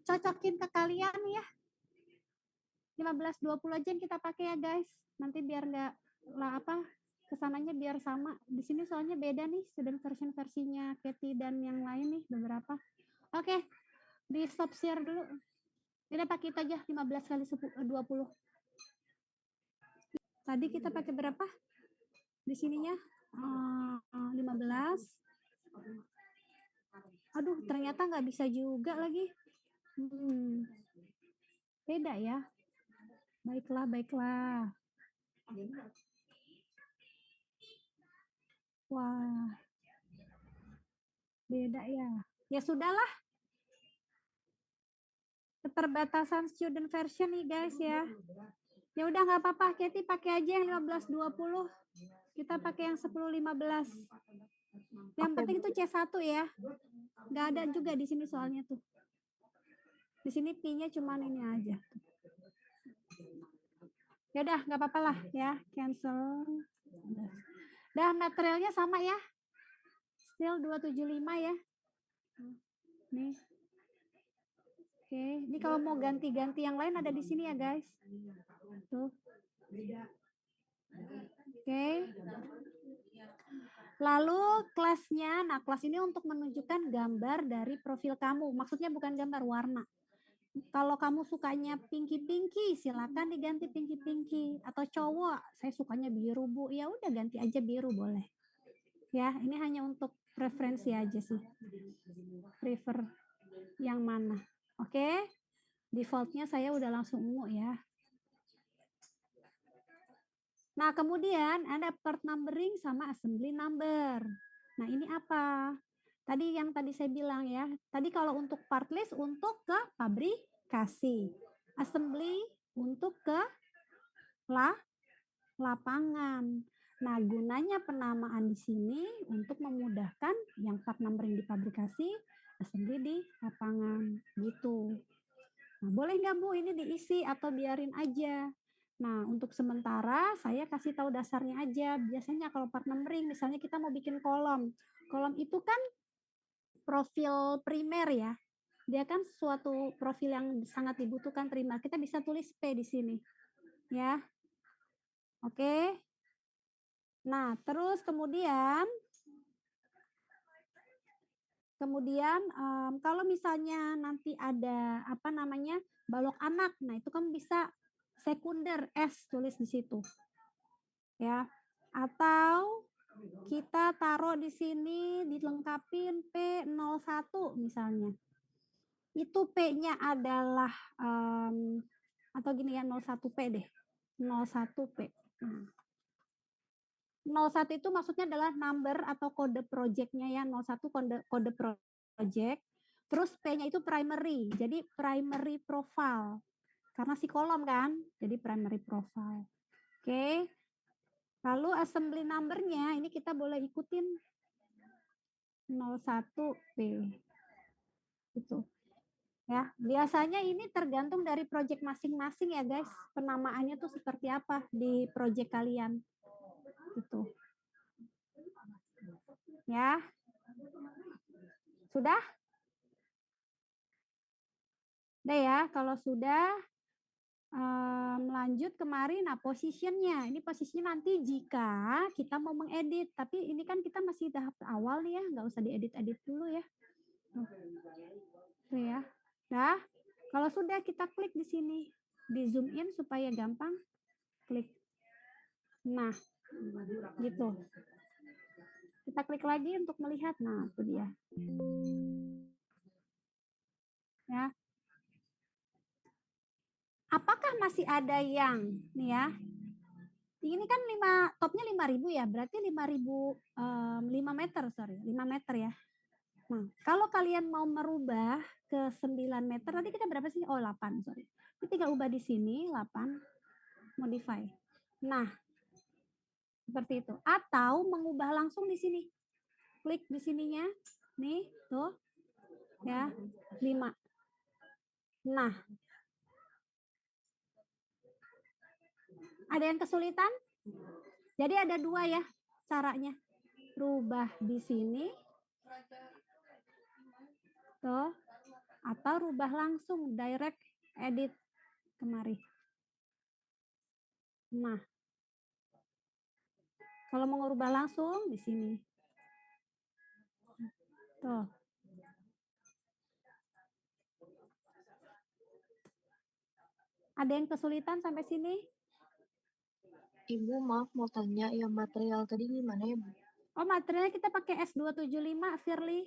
Speaker 1: cocokin ke kalian ya. 15-20 aja yang kita pakai ya guys. Nanti biar nggak kesananya biar sama. Di sini soalnya beda nih student versinya Katy dan yang lain nih beberapa. Oke, di stop share dulu. Kita pakai itu aja 15 kali 20. Tadi kita pakai berapa? Di sininya 15. Aduh, ternyata nggak bisa juga lagi. Beda ya. Baiklah. Wah. Beda ya. Ya sudahlah. Keterbatasan student version nih guys ya. Ya udah nggak apa-apa, Katy pakai aja yang 15-20. Kita pakai yang 10-15. Yang penting itu C1 ya. Nggak ada juga di sini soalnya tuh. Di sini P-nya cuman ini aja. Ya udah nggak apa-apa lah ya, cancel. Dah materialnya sama ya. Still 275 ya. Nih. Oke, ini kalau mau ganti-ganti yang lain ada di sini ya guys. Tuh. Oke. Lalu kelasnya, nah kelas ini untuk menunjukkan gambar dari profil kamu. Maksudnya bukan gambar, warna. Kalau kamu sukanya pinky-pinky, silakan diganti pinky-pinky. Atau cowok, saya sukanya biru Bu, ya udah ganti aja biru boleh. Ya, ini hanya untuk preferensi aja sih. Prefer yang mana. Oke, defaultnya saya udah langsung ungu ya. Nah, kemudian ada part numbering sama assembly number. Nah, ini apa? Tadi yang tadi saya bilang ya. Tadi kalau untuk part list untuk ke pabrikasi. Assembly untuk ke lapangan. Nah, gunanya penamaan di sini untuk memudahkan yang part numbering di pabrikasi, assembly di lapangan gitu. Nah, boleh nggak Bu ini diisi atau biarin aja? Nah, untuk sementara saya kasih tahu dasarnya aja. Biasanya kalau part numbering, misalnya kita mau bikin kolom. Kolom itu kan profil primer ya. Dia kan suatu profil yang sangat dibutuhkan primer. Kita bisa tulis P di sini. Ya. Oke. Nah, terus kemudian kalau misalnya nanti ada apa namanya balok anak, nah itu kan bisa sekunder S tulis di situ, ya. Atau kita taruh di sini dilengkapin P01 misalnya. Itu P-nya adalah atau gini ya 01P deh, 01P. Nah, 01 itu maksudnya adalah number atau kode project-nya ya, 01 kode project. Terus P-nya itu primary, jadi primary profile. Karena si kolom kan, jadi primary profile. Oke. Lalu assembly number-nya ini kita boleh ikutin 01P. Itu. Ya, biasanya ini tergantung dari project masing-masing ya, guys. Penamaannya tuh seperti apa di project kalian. Gitu. Ya. Sudah? Udah ya, kalau sudah lanjut kemarin, nah positionnya, ini posisinya nanti jika kita mau mengedit, tapi ini kan kita masih tahap awal nih ya, nggak usah diedit-edit dulu ya. Tuh ya, nah kalau sudah kita klik di sini, di zoom in supaya gampang, klik. Nah, gitu. Kita klik lagi untuk melihat, nah itu dia. Ya. Apakah masih ada yang nih ya? Ini kan topnya 5.000 ya, berarti 5 meter, sorry, 5 meter ya. Nah, kalau kalian mau merubah ke 9 meter, tadi kita berapa sih? Oh, 8, sorry. Ini tinggal ubah di sini, 8, modify. Nah, seperti itu. Atau mengubah langsung di sini. Klik di sininya, nih, tuh, ya, 5. Nah, ada yang kesulitan? Jadi ada 2 ya caranya. Rubah di sini, tuh, atau rubah langsung direct edit kemari. Nah, kalau mau ngerubah langsung di sini. Tuh. Ada yang kesulitan sampai sini?
Speaker 3: Ibu maaf mau tanya yang material tadi gimana ya Bu?
Speaker 1: Oh, materialnya kita pakai S275 Firly.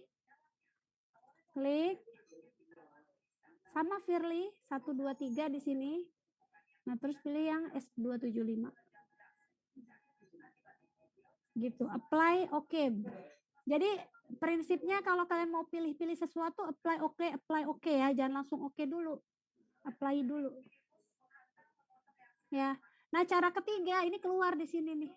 Speaker 1: Klik. Sama Firly 123 di sini. Nah, terus pilih yang S275. Gitu, apply oke. Okay. Jadi prinsipnya kalau kalian mau pilih-pilih sesuatu apply oke ya, jangan langsung oke dulu. Apply dulu. Ya. Nah, cara ketiga ini keluar di sini nih.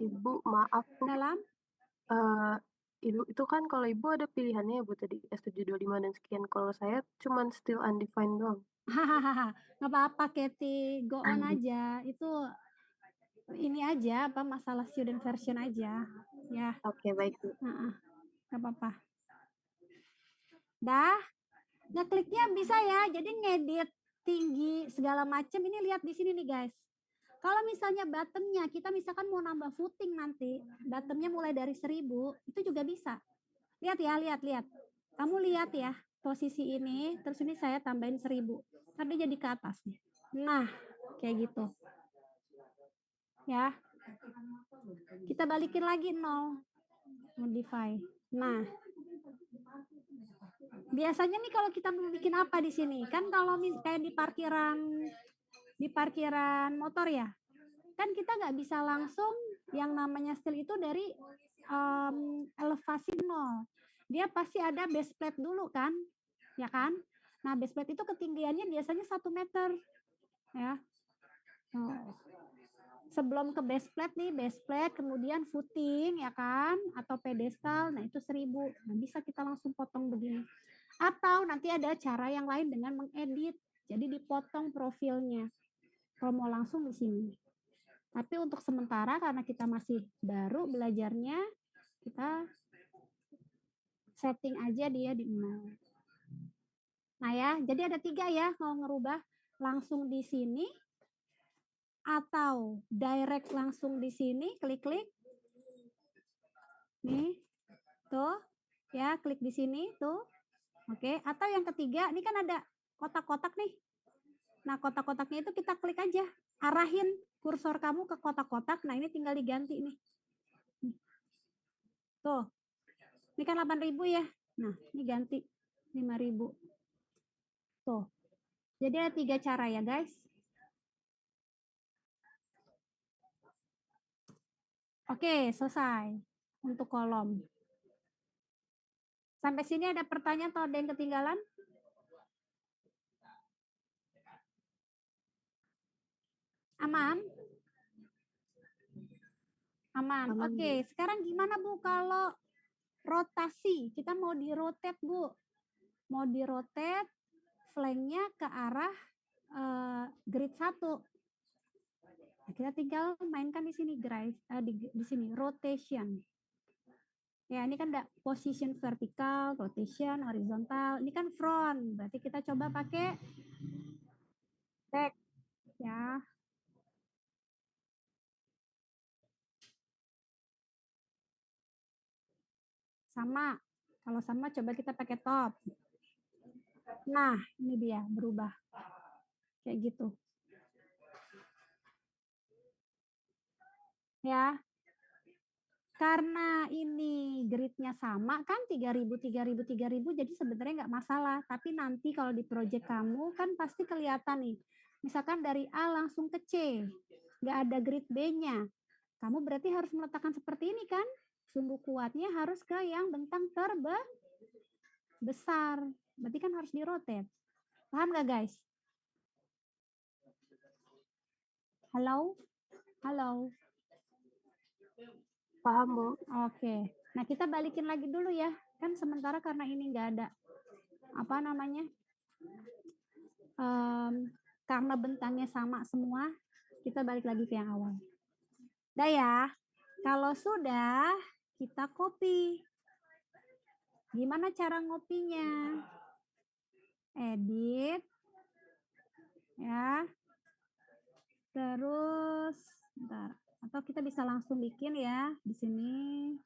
Speaker 2: Ibu, maaf Bu.
Speaker 1: Dalam?
Speaker 2: Ibu, itu kan kalau Ibu ada pilihannya ya Bu tadi S725 dan sekian. Kalau saya cuman still undefined doang.
Speaker 1: Hahaha, nggak apa-apa, Kathy. Go on aja. Itu ini aja, apa masalah student version aja. Ya.
Speaker 2: Oke, baik Bu.
Speaker 1: Nggak apa-apa. Dah, ngekliknya bisa ya. Jadi ngedit tinggi segala macam. Ini lihat di sini nih guys. Kalau misalnya bottomnya kita misalkan mau nambah footing nanti, bottomnya mulai dari 1000, itu juga bisa. Lihat ya, lihat. Kamu lihat ya, posisi ini, terus ini saya tambahin 1000. Tadi jadi ke atas nih. Nah, kayak gitu. Ya. Kita balikin lagi 0. Modify. Nah. Biasanya nih kalau kita mau bikin apa di sini? Kan kalau kayak di parkiran motor ya, kan kita nggak bisa langsung yang namanya steel itu dari elevasi nol. Dia pasti ada base plate dulu kan, ya kan? Nah base plate itu ketinggiannya biasanya 1 meter, ya. Sebelum ke base plate nih, base plate kemudian footing ya kan, atau pedestal, nah itu 1000. Nah bisa kita langsung potong begini. Atau nanti ada cara yang lain dengan mengedit, jadi dipotong profilnya. Kalau mau langsung di sini. Tapi untuk sementara karena kita masih baru belajarnya, kita setting aja dia di 0. Nah ya, jadi ada 3 ya mau ngerubah, langsung di sini atau direct langsung di sini, klik-klik. Nih, tuh, ya klik di sini tuh. Oke, atau yang ketiga, ini kan ada kotak-kotak nih. Nah, kotak-kotaknya itu kita klik aja, arahin kursor kamu ke kotak-kotak. Nah, ini tinggal diganti nih. Tuh, ini kan 8.000 ya. Nah, ini ganti 5.000. Tuh, jadi ada 3 cara ya guys. Oke, selesai untuk kolom. Sampai sini ada pertanyaan atau ada yang ketinggalan? Aman? Aman.
Speaker 2: Aman,
Speaker 1: Oke, sekarang gimana Bu kalau rotasi? Kita mau di-rotate Bu. Mau di-rotate flanknya ke arah grid 1. Nah, kita tinggal mainkan di sini guys, di sini rotation. Ya, ini kan ada position vertikal, rotation, horizontal. Ini kan front, berarti kita coba pakai back ya. Sama. Kalau sama coba kita pakai top. Nah, ini dia berubah. Kayak gitu. Ya. Karena ini gridnya sama kan 3.000, 3.000, 3.000 jadi sebenarnya nggak masalah. Tapi nanti kalau di project kamu kan pasti kelihatan nih. Misalkan dari A langsung ke C. Nggak ada grid B-nya. Kamu berarti harus meletakkan seperti ini kan? Sumbu kuatnya harus ke yang bentang terbesar. Berarti kan harus di-rotate. Paham nggak guys? Halo? Halo?
Speaker 2: paham Bu.
Speaker 1: Oke. Nah kita balikin lagi dulu ya. Kan sementara karena ini nggak ada apa namanya, karena bentangnya sama semua, kita balik lagi ke yang awal. Udah ya. Kalau sudah, kita copy. Gimana cara ngopinya? Edit. Ya. Terus, bentar. Atau kita bisa langsung bikin ya di sini.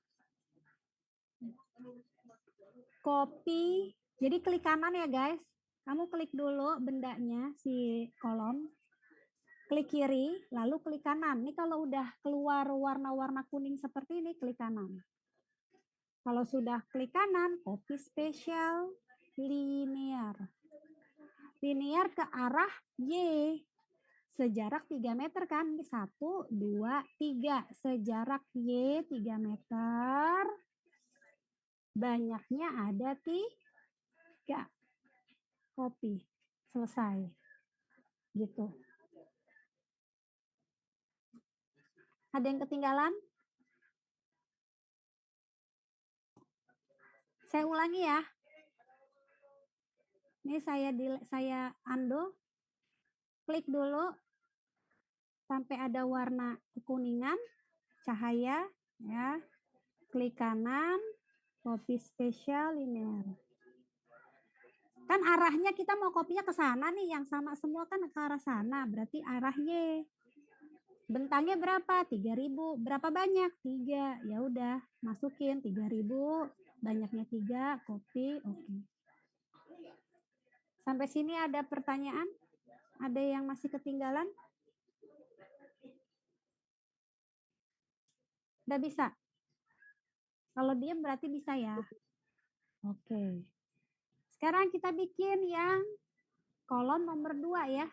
Speaker 1: Copy. Jadi klik kanan ya guys. Kamu klik dulu bendanya si kolom. Klik kiri, lalu klik kanan. Ini kalau udah keluar warna-warna kuning seperti ini, klik kanan. Kalau sudah klik kanan, copy spesial linear. Linear ke arah Y. Sejarak 3 meter kan? 1, 2, 3. Sejarak Y 3 meter. Banyaknya ada 3. Copy. Selesai. Gitu. Ada yang ketinggalan? Saya ulangi ya. Ini saya undo. Klik dulu sampai ada warna kekuningan, cahaya ya. Klik kanan, copy spesial linear. Kan arahnya kita mau kopinya ke sana nih, yang sama semua kan ke arah sana, berarti arah Y. Bentangnya berapa? 3.000. Berapa banyak? 3. Ya udah, masukin 3.000, banyaknya 3, copy, oke. Sampai sini ada pertanyaan? Ada yang masih ketinggalan? Udah bisa? Kalau diam berarti bisa ya? Oke. Sekarang kita bikin yang kolom nomor 2 ya.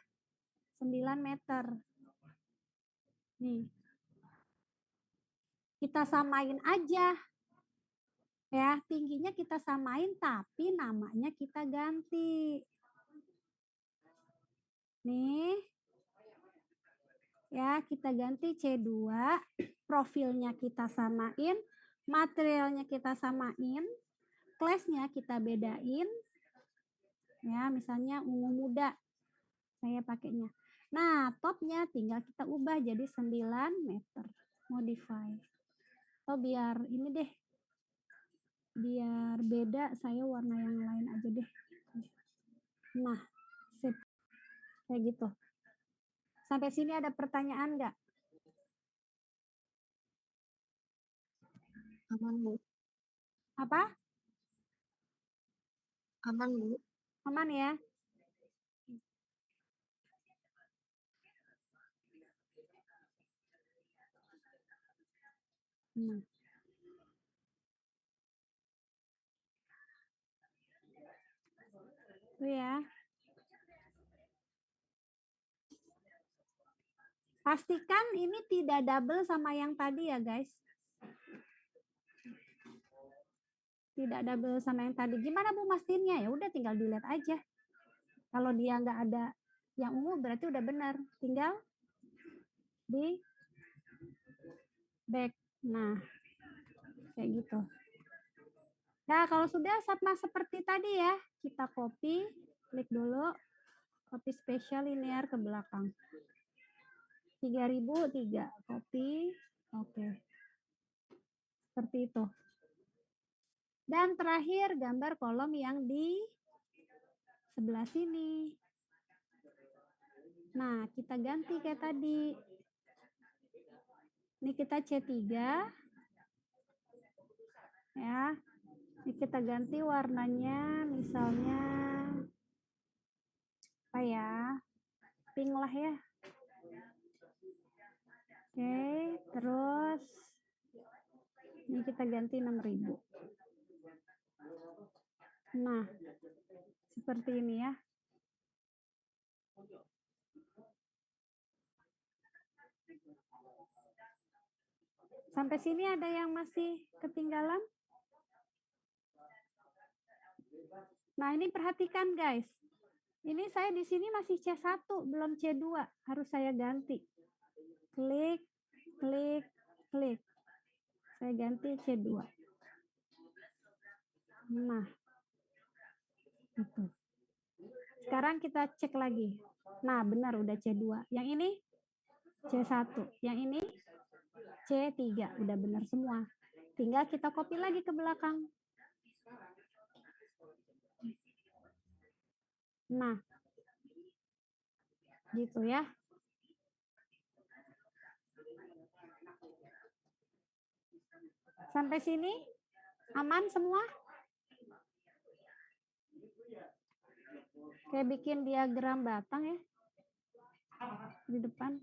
Speaker 1: 9 meter. Nih. Kita samain aja. Ya, tingginya kita samain tapi namanya kita ganti. Nih. Ya, kita ganti C2, profilnya kita samain, materialnya kita samain, kelasnya kita bedain. Ya, misalnya ungu muda saya pakainya. Nah, topnya tinggal kita ubah jadi 9 meter. Modify. Oh, biar ini deh. Biar beda, saya warna yang lain aja deh. Nah, sip. Kayak gitu. Sampai sini ada pertanyaan nggak?
Speaker 3: Aman, Bu.
Speaker 1: Apa?
Speaker 3: Aman, Bu.
Speaker 1: Aman ya? Hmm. Itu ya. Pastikan ini tidak double sama yang tadi ya guys. Tidak double sama yang tadi. Gimana Bu mastinnya? Ya udah tinggal dilihat aja. Kalau dia nggak ada yang ungu berarti udah benar. Tinggal di back. Nah, kayak gitu. Nah, kalau sudah sama seperti tadi ya, kita copy, klik dulu, copy spesial linear ke belakang. 3003, copy, oke. Seperti itu. Dan terakhir gambar kolom yang di sebelah sini. Nah, kita ganti kayak tadi. Ini kita C3. Ya. Ini kita ganti warnanya misalnya apa ya? Pink lah ya. Oke, terus ini kita ganti 6.000. Nah, seperti ini ya. Sampai sini ada yang masih ketinggalan? Nah, ini perhatikan guys. Ini saya di sini masih C1, belum C2. Harus saya ganti. Klik, klik, klik. Saya ganti C2. Nah, itu. Sekarang kita cek lagi. Nah, benar udah C2. Yang ini C1. Yang ini C3. Udah benar semua. Tinggal kita copy lagi ke belakang. Nah, gitu ya. Sampai sini aman semua? Kayak bikin diagram batang ya di depan.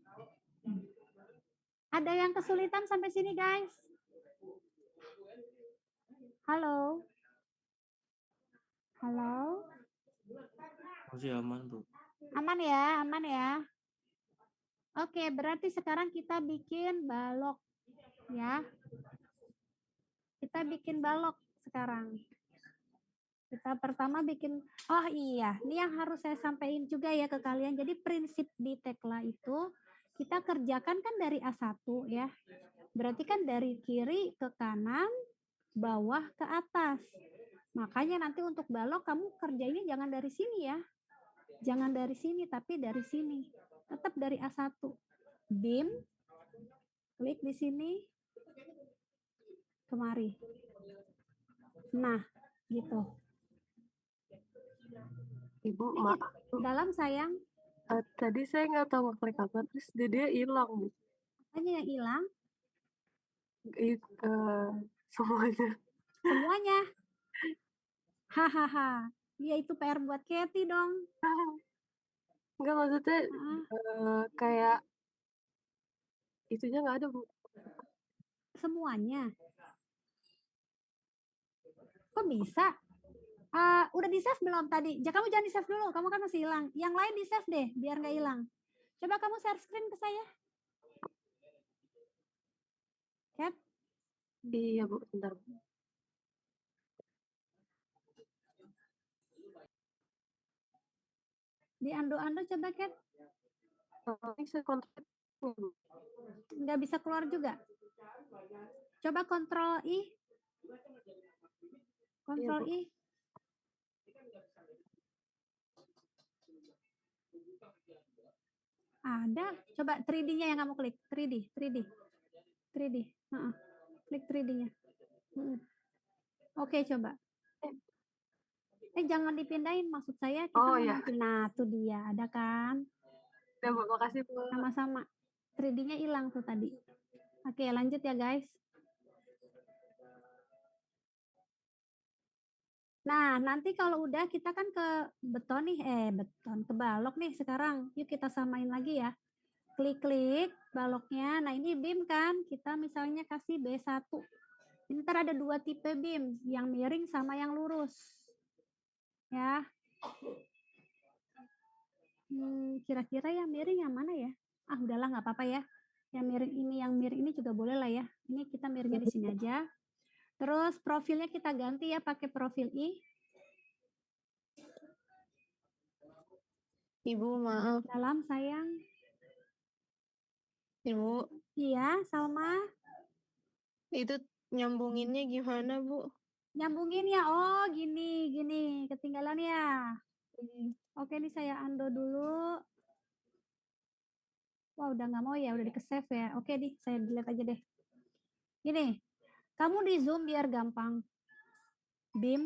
Speaker 1: Ada yang kesulitan sampai sini guys? Halo? Halo?
Speaker 6: Masih aman, Bu.
Speaker 1: Aman ya, aman ya. Oke, berarti sekarang kita bikin balok ya. Kita bikin balok sekarang. Kita pertama bikin, oh iya, ini yang harus saya sampaikan juga ya ke kalian. Jadi prinsip di Tekla itu kita kerjakan kan dari A1 ya. Berarti kan dari kiri ke kanan, bawah ke atas. Makanya nanti untuk balok kamu kerjanya jangan dari sini ya. Jangan dari sini, tapi dari sini. Tetap dari A1. Beam, klik di sini, kemari. Nah, gitu.
Speaker 2: Ibu, maaf.
Speaker 1: Dalam sayang,
Speaker 2: Tadi saya nggak tahu ngeklik apa, terus dia hilang, Bu.
Speaker 1: hanya yang hilang
Speaker 2: Semuanya.
Speaker 1: semuanya. Hahaha. Ya itu PR buat Katy dong.
Speaker 2: Enggak, maksudnya kayak itunya nggak ada, Bu.
Speaker 1: Semuanya. Kok bisa? Udah di-save belum tadi? Kamu jangan di-save dulu, kamu kan masih hilang. Yang lain di-save deh, biar nggak hilang. Coba kamu share screen ke saya. Cat,
Speaker 2: Iya, Bu. Bentar.
Speaker 1: di ando-ando coba Cat.
Speaker 2: Bisa kontrol. Bu.
Speaker 1: Nggak bisa keluar juga. Coba kontrol I. Kontrol
Speaker 2: Bu.
Speaker 1: I. Ada. Coba 3D-nya yang kamu klik. 3D. 3D. Klik 3D-nya. Oke, coba. Jangan dipindahin, maksud saya kita
Speaker 2: Oh,
Speaker 1: mau
Speaker 2: ya.
Speaker 1: Nah, tuh dia, ada kan?
Speaker 2: Ya, Bu. Makasih, Bu.
Speaker 1: Sama-sama. 3D-nya hilang tuh tadi. Oke, lanjut ya, guys. Nah, nanti kalau udah kita kan ke beton nih, ke balok nih sekarang. Yuk kita samain lagi ya. Klik-klik baloknya. Nah, ini beam kan, kita misalnya kasih B1. Ini ntar ada 2 tipe beam, yang miring sama yang lurus. Ya. Kira-kira yang miring yang mana ya? Udahlah nggak apa-apa ya. Yang miring ini juga boleh lah ya. Ini kita miringnya di sini aja. Terus profilnya kita ganti ya pakai profil I.
Speaker 3: Ibu, maaf.
Speaker 1: Dalam sayang.
Speaker 3: Ibu,
Speaker 1: Iya, Salma.
Speaker 3: itu nyambunginnya gimana, Bu?
Speaker 1: Nyambungin ya. Oh, gini. Ketinggalan ya. Oke, ini saya undo dulu. Wah, udah nggak mau ya, udah di-save ya. Oke nih, saya delete aja deh. Gini, kamu di zoom biar gampang. Beam.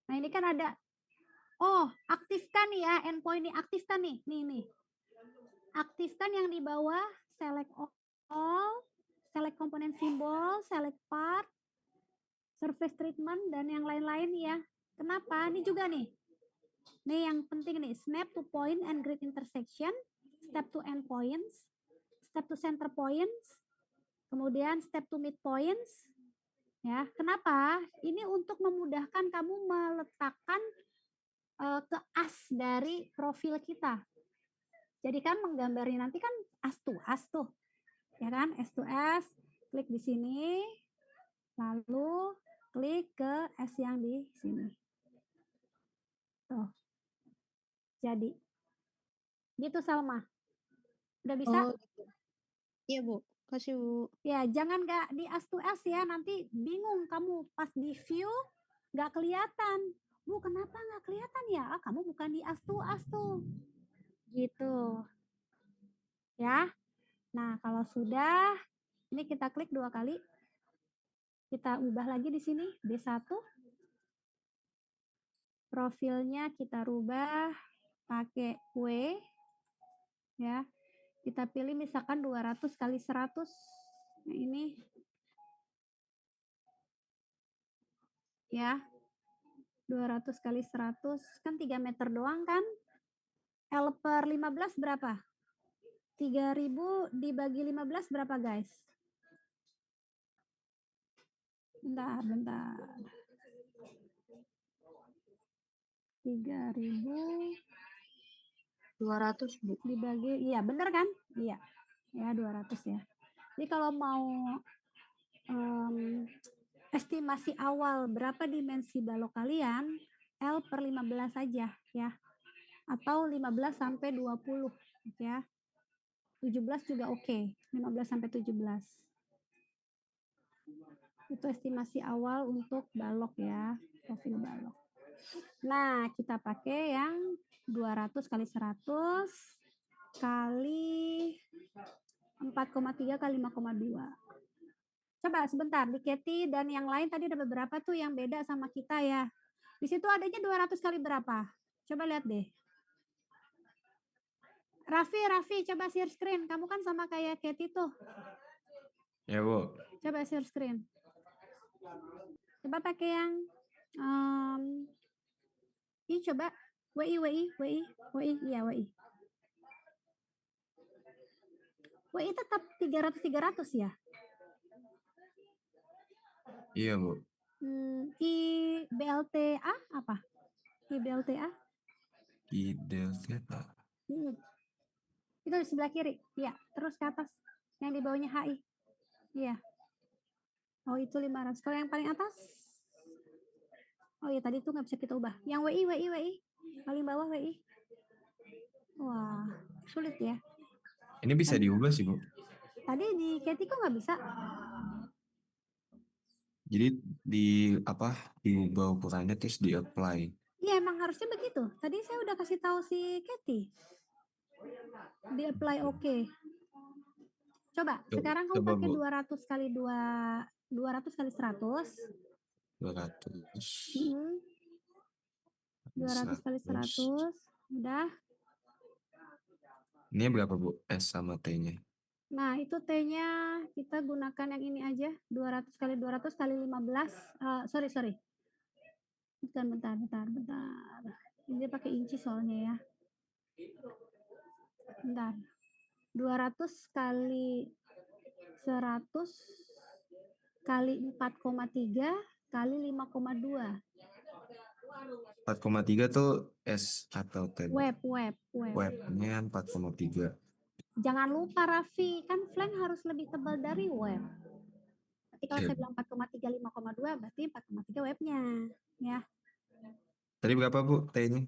Speaker 1: Nah, ini kan ada. Oh, aktifkan ya, endpoint ini aktifkan nih. Nih. Aktifkan yang di bawah, select all, select komponen simbol, select part, surface treatment, dan yang lain-lain ya. Kenapa? Ini juga nih. Nih yang penting nih, snap to point and grid intersection, step to end points, step to center points, kemudian step to mid points. Ya, kenapa? Ini untuk memudahkan kamu meletakkan ke as dari profil kita. Jadi kan menggambarnya nanti kan as to as tuh. Ya kan? S to S, klik di sini, lalu klik ke S yang di sini. Tuh. Jadi. Gitu Salma. Udah bisa?
Speaker 3: Oh, gitu. Iya, Bu. Kasih, Bu.
Speaker 1: Ya, jangan nggak di as to S ya, nanti bingung kamu pas di view nggak kelihatan. Bu, kenapa nggak kelihatan ya? Kamu bukan di as tuh. Gitu. Ya. Nah, kalau sudah, ini kita klik 2 kali. Kita ubah lagi di sini, B1. Profilnya kita rubah pakai W. Ya. Kita pilih misalkan 200 kali 100. Nah, ini. Ya. 200 kali 100 kan 3 meter doang kan? L per 15 berapa? 3000 dibagi 15 berapa guys? Bentar. 3000
Speaker 3: 200, Bu.
Speaker 1: dibagi, iya bener kan? Iya. Ya 200 ya. Jadi kalau mau estimasi awal berapa dimensi balok kalian, L per 15 saja ya. Atau 15 sampai 20 ya. 17 juga oke. 15 sampai 17. Itu estimasi awal untuk balok ya, profil balok. Nah, kita pakai yang 200 kali 100 kali 4,3 kali 5,2. Coba sebentar, di Katy dan yang lain tadi ada beberapa tuh yang beda sama kita ya. Di situ adanya 200 kali berapa? Coba lihat deh. Raffi, coba share screen. Kamu kan sama kayak Katy tuh.
Speaker 6: Ya, Bu.
Speaker 1: Coba share screen. Coba pakai yang ini coba WI, iya WI. WI tetap 300 ya?
Speaker 6: Iya, Bu.
Speaker 1: IBLTA apa? IBLTA?
Speaker 6: I delta.
Speaker 1: Hmm, Itu di sebelah kiri. Ya, terus ke atas. Yang di bawahnya HI. Iya. Oh, itu 500. Kalau yang paling atas? Oh iya, tadi itu nggak bisa kita ubah. Yang WI. Paling bawah WI. Wah, sulit ya.
Speaker 6: Ini bisa diubah sih, Bu.
Speaker 1: Tadi di Katie kok nggak bisa?
Speaker 6: Jadi diubah ukurannya terus di apply.
Speaker 1: Iya, emang harusnya begitu. Tadi saya udah kasih tahu si Katie. Di apply oke. Coba, sekarang kamu
Speaker 6: Coba,
Speaker 1: pakai
Speaker 6: Bu.
Speaker 1: 200 kali 200 kali 100.
Speaker 6: 200.
Speaker 1: 200 kali 100. Udah.
Speaker 6: Ini berapa, Bu? S sama T-nya.
Speaker 1: Nah, itu T-nya kita gunakan yang ini aja. 200 kali 200 kali 15. Sorry. Bentar. Ini pakai inci soalnya ya. Bentar. 200 kali 100 kali 4,3 kali 5,2.
Speaker 6: 4,3 tuh S atau T?
Speaker 1: Web.
Speaker 6: Webnya 4,3.
Speaker 1: Jangan lupa Raffi, kan flank harus lebih tebal dari web. Berarti kalau
Speaker 6: Iya.
Speaker 1: saya bilang 4,3 5,2 berarti 4,3 webnya ya.
Speaker 6: Tadi berapa, Bu? T-nya?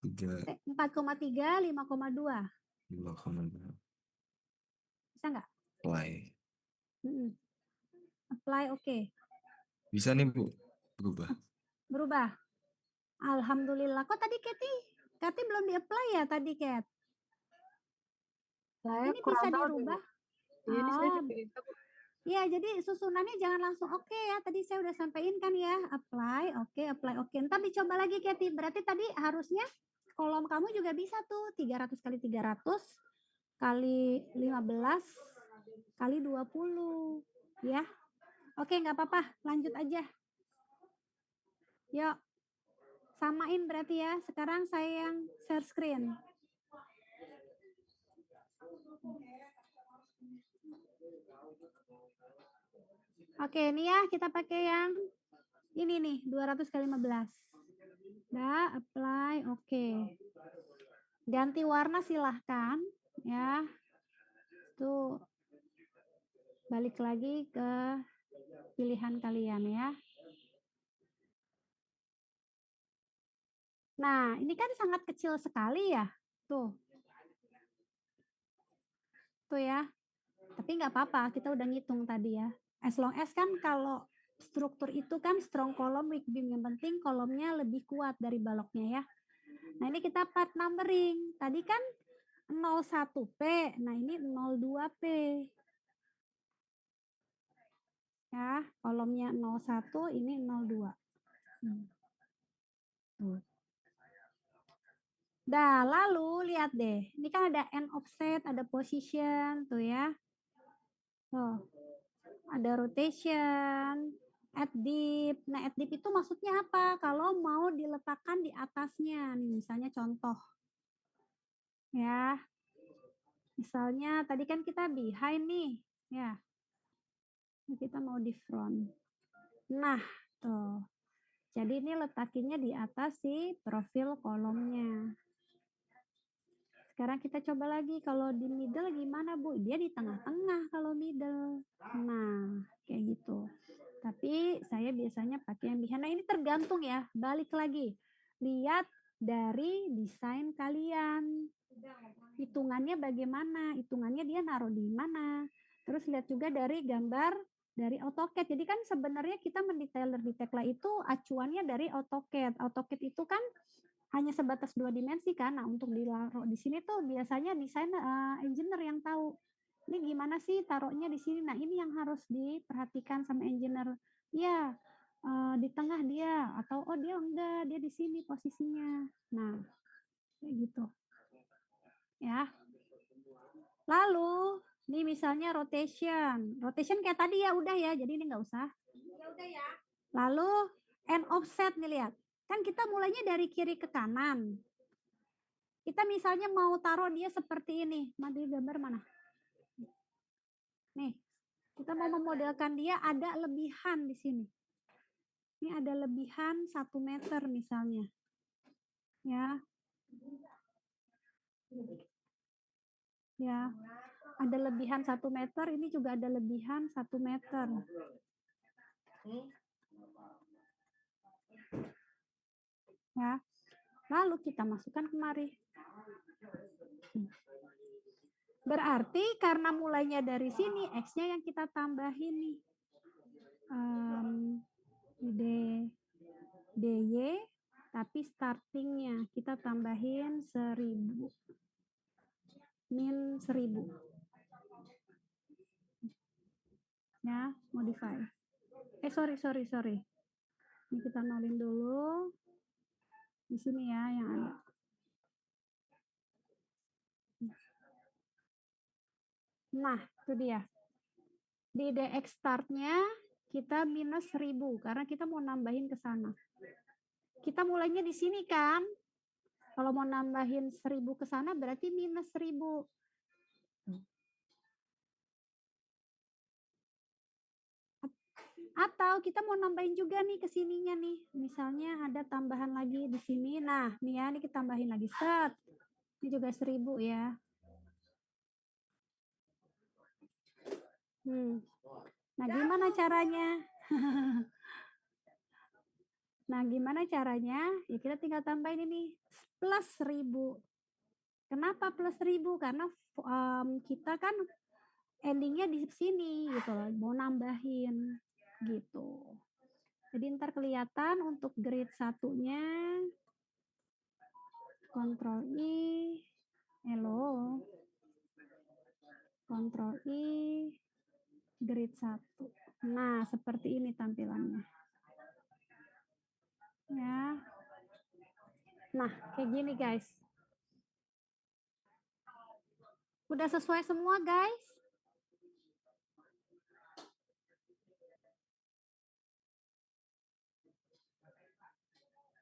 Speaker 1: 4,3 5,2.
Speaker 6: 5,2.
Speaker 1: Bisa nggak?
Speaker 6: Apply.
Speaker 1: Apply oke.
Speaker 6: Bisa nih, Bu.
Speaker 1: Berubah. Alhamdulillah. Kok tadi Katie belum di-apply ya tadi, Kat?
Speaker 2: Saya
Speaker 1: Ini
Speaker 2: kurang
Speaker 1: bisa
Speaker 2: tahu deh,
Speaker 1: dirubah?
Speaker 2: Bu. Ini saya
Speaker 1: Oh,
Speaker 2: juga bisa, Bu.
Speaker 1: ya, jadi susunannya jangan langsung oke ya. Tadi saya udah sampaikan kan ya. Apply oke. Ntar dicoba lagi, Katie. Berarti tadi harusnya kolom kamu juga bisa tuh 300 kali 300 kali 15 kali 20 ya. Oke, nggak apa-apa, lanjut aja. Yuk, samain berarti ya. Sekarang saya yang share screen. Oke, ini ya kita pakai yang ini nih, 200 kali 15. Udah, apply, oke. Ganti warna silahkan ya. Tuh, balik lagi ke pilihan kalian ya. Nah, ini kan sangat kecil sekali ya. Tuh ya. Tapi nggak apa-apa, kita udah ngitung tadi ya. As long as kan kalau struktur itu kan strong column, weak beam. Yang penting kolomnya lebih kuat dari baloknya ya. Nah, ini kita part numbering. Tadi kan 01P, nah ini 02P. Ya, kolomnya 01, ini 02. Nah, lalu lihat deh. Ini kan ada end offset, ada position, tuh ya. Tuh. Ada rotation, add dip. Nah, add dip itu maksudnya apa? Kalau mau diletakkan di atasnya, nih misalnya contoh. Ya. Misalnya tadi kan kita behind nih, ya. Ini kita mau di front. Nah, tuh. Jadi ini letakinya di atas si profil kolomnya. Sekarang kita coba lagi, kalau di middle gimana, Bu? Dia di tengah-tengah kalau middle. Nah, kayak gitu. Tapi saya biasanya pakai yang behind. Nah, ini tergantung ya. Balik lagi. Lihat dari desain kalian. Hitungannya bagaimana? Hitungannya dia naruh di mana? Terus lihat juga dari gambar dari AutoCAD. Jadi kan sebenarnya kita mendetailer di Tekla itu acuannya dari AutoCAD. AutoCAD itu kan hanya sebatas 2 dimensi kan. Nah, untuk ditaruh di sini tuh biasanya desain engineer yang tahu. Ini gimana sih taruhnya di sini? Nah, ini yang harus diperhatikan sama engineer. Ya, di tengah dia atau oh dia enggak, dia di sini posisinya. Nah, kayak gitu. Ya. Lalu, ini misalnya rotation. Rotation kayak tadi ya udah ya, jadi ini enggak usah. Ya udah ya. Lalu end offset nih lihat. Kan kita mulainya dari kiri ke kanan. Kita misalnya mau taruh dia seperti ini. Mati gambar mana? Nih, kita mau memodelkan dia ada lebihan di sini. Ini ada lebihan 1 meter misalnya. Ya. Ya. Ada lebihan 1 meter, ini juga ada lebihan 1 meter. Ya. Lalu kita masukkan kemari. Berarti karena mulainya dari sini, X-nya yang kita tambahin nih. DY, tapi startingnya kita tambahin 1000. Min 1000. Ya, modify. Sorry. Ini kita nolin dulu. Di sini ya yang ada. Nah, itu dia. Di DX startnya kita minus 1000 karena kita mau nambahin ke sana. Kita mulainya di sini kan. Kalau mau nambahin 1000 ke sana berarti minus 1000. Atau kita mau nambahin juga nih ke sininya nih. Misalnya ada tambahan lagi di sini. Nah, nih ya, ini kita tambahin lagi. Set. Ini juga 1000 ya. Nah, gimana caranya? Nah, gimana caranya? Ya kita tinggal tambahin ini plus 1000. Kenapa plus 1000? Karena kita kan endingnya di sini gitu loh, mau nambahin gitu. Jadi ntar kelihatan untuk grade 1-nya Ctrl I, Ctrl I, grade 1. Nah, seperti ini tampilannya. Ya. Nah, kayak gini guys. Udah sesuai semua guys?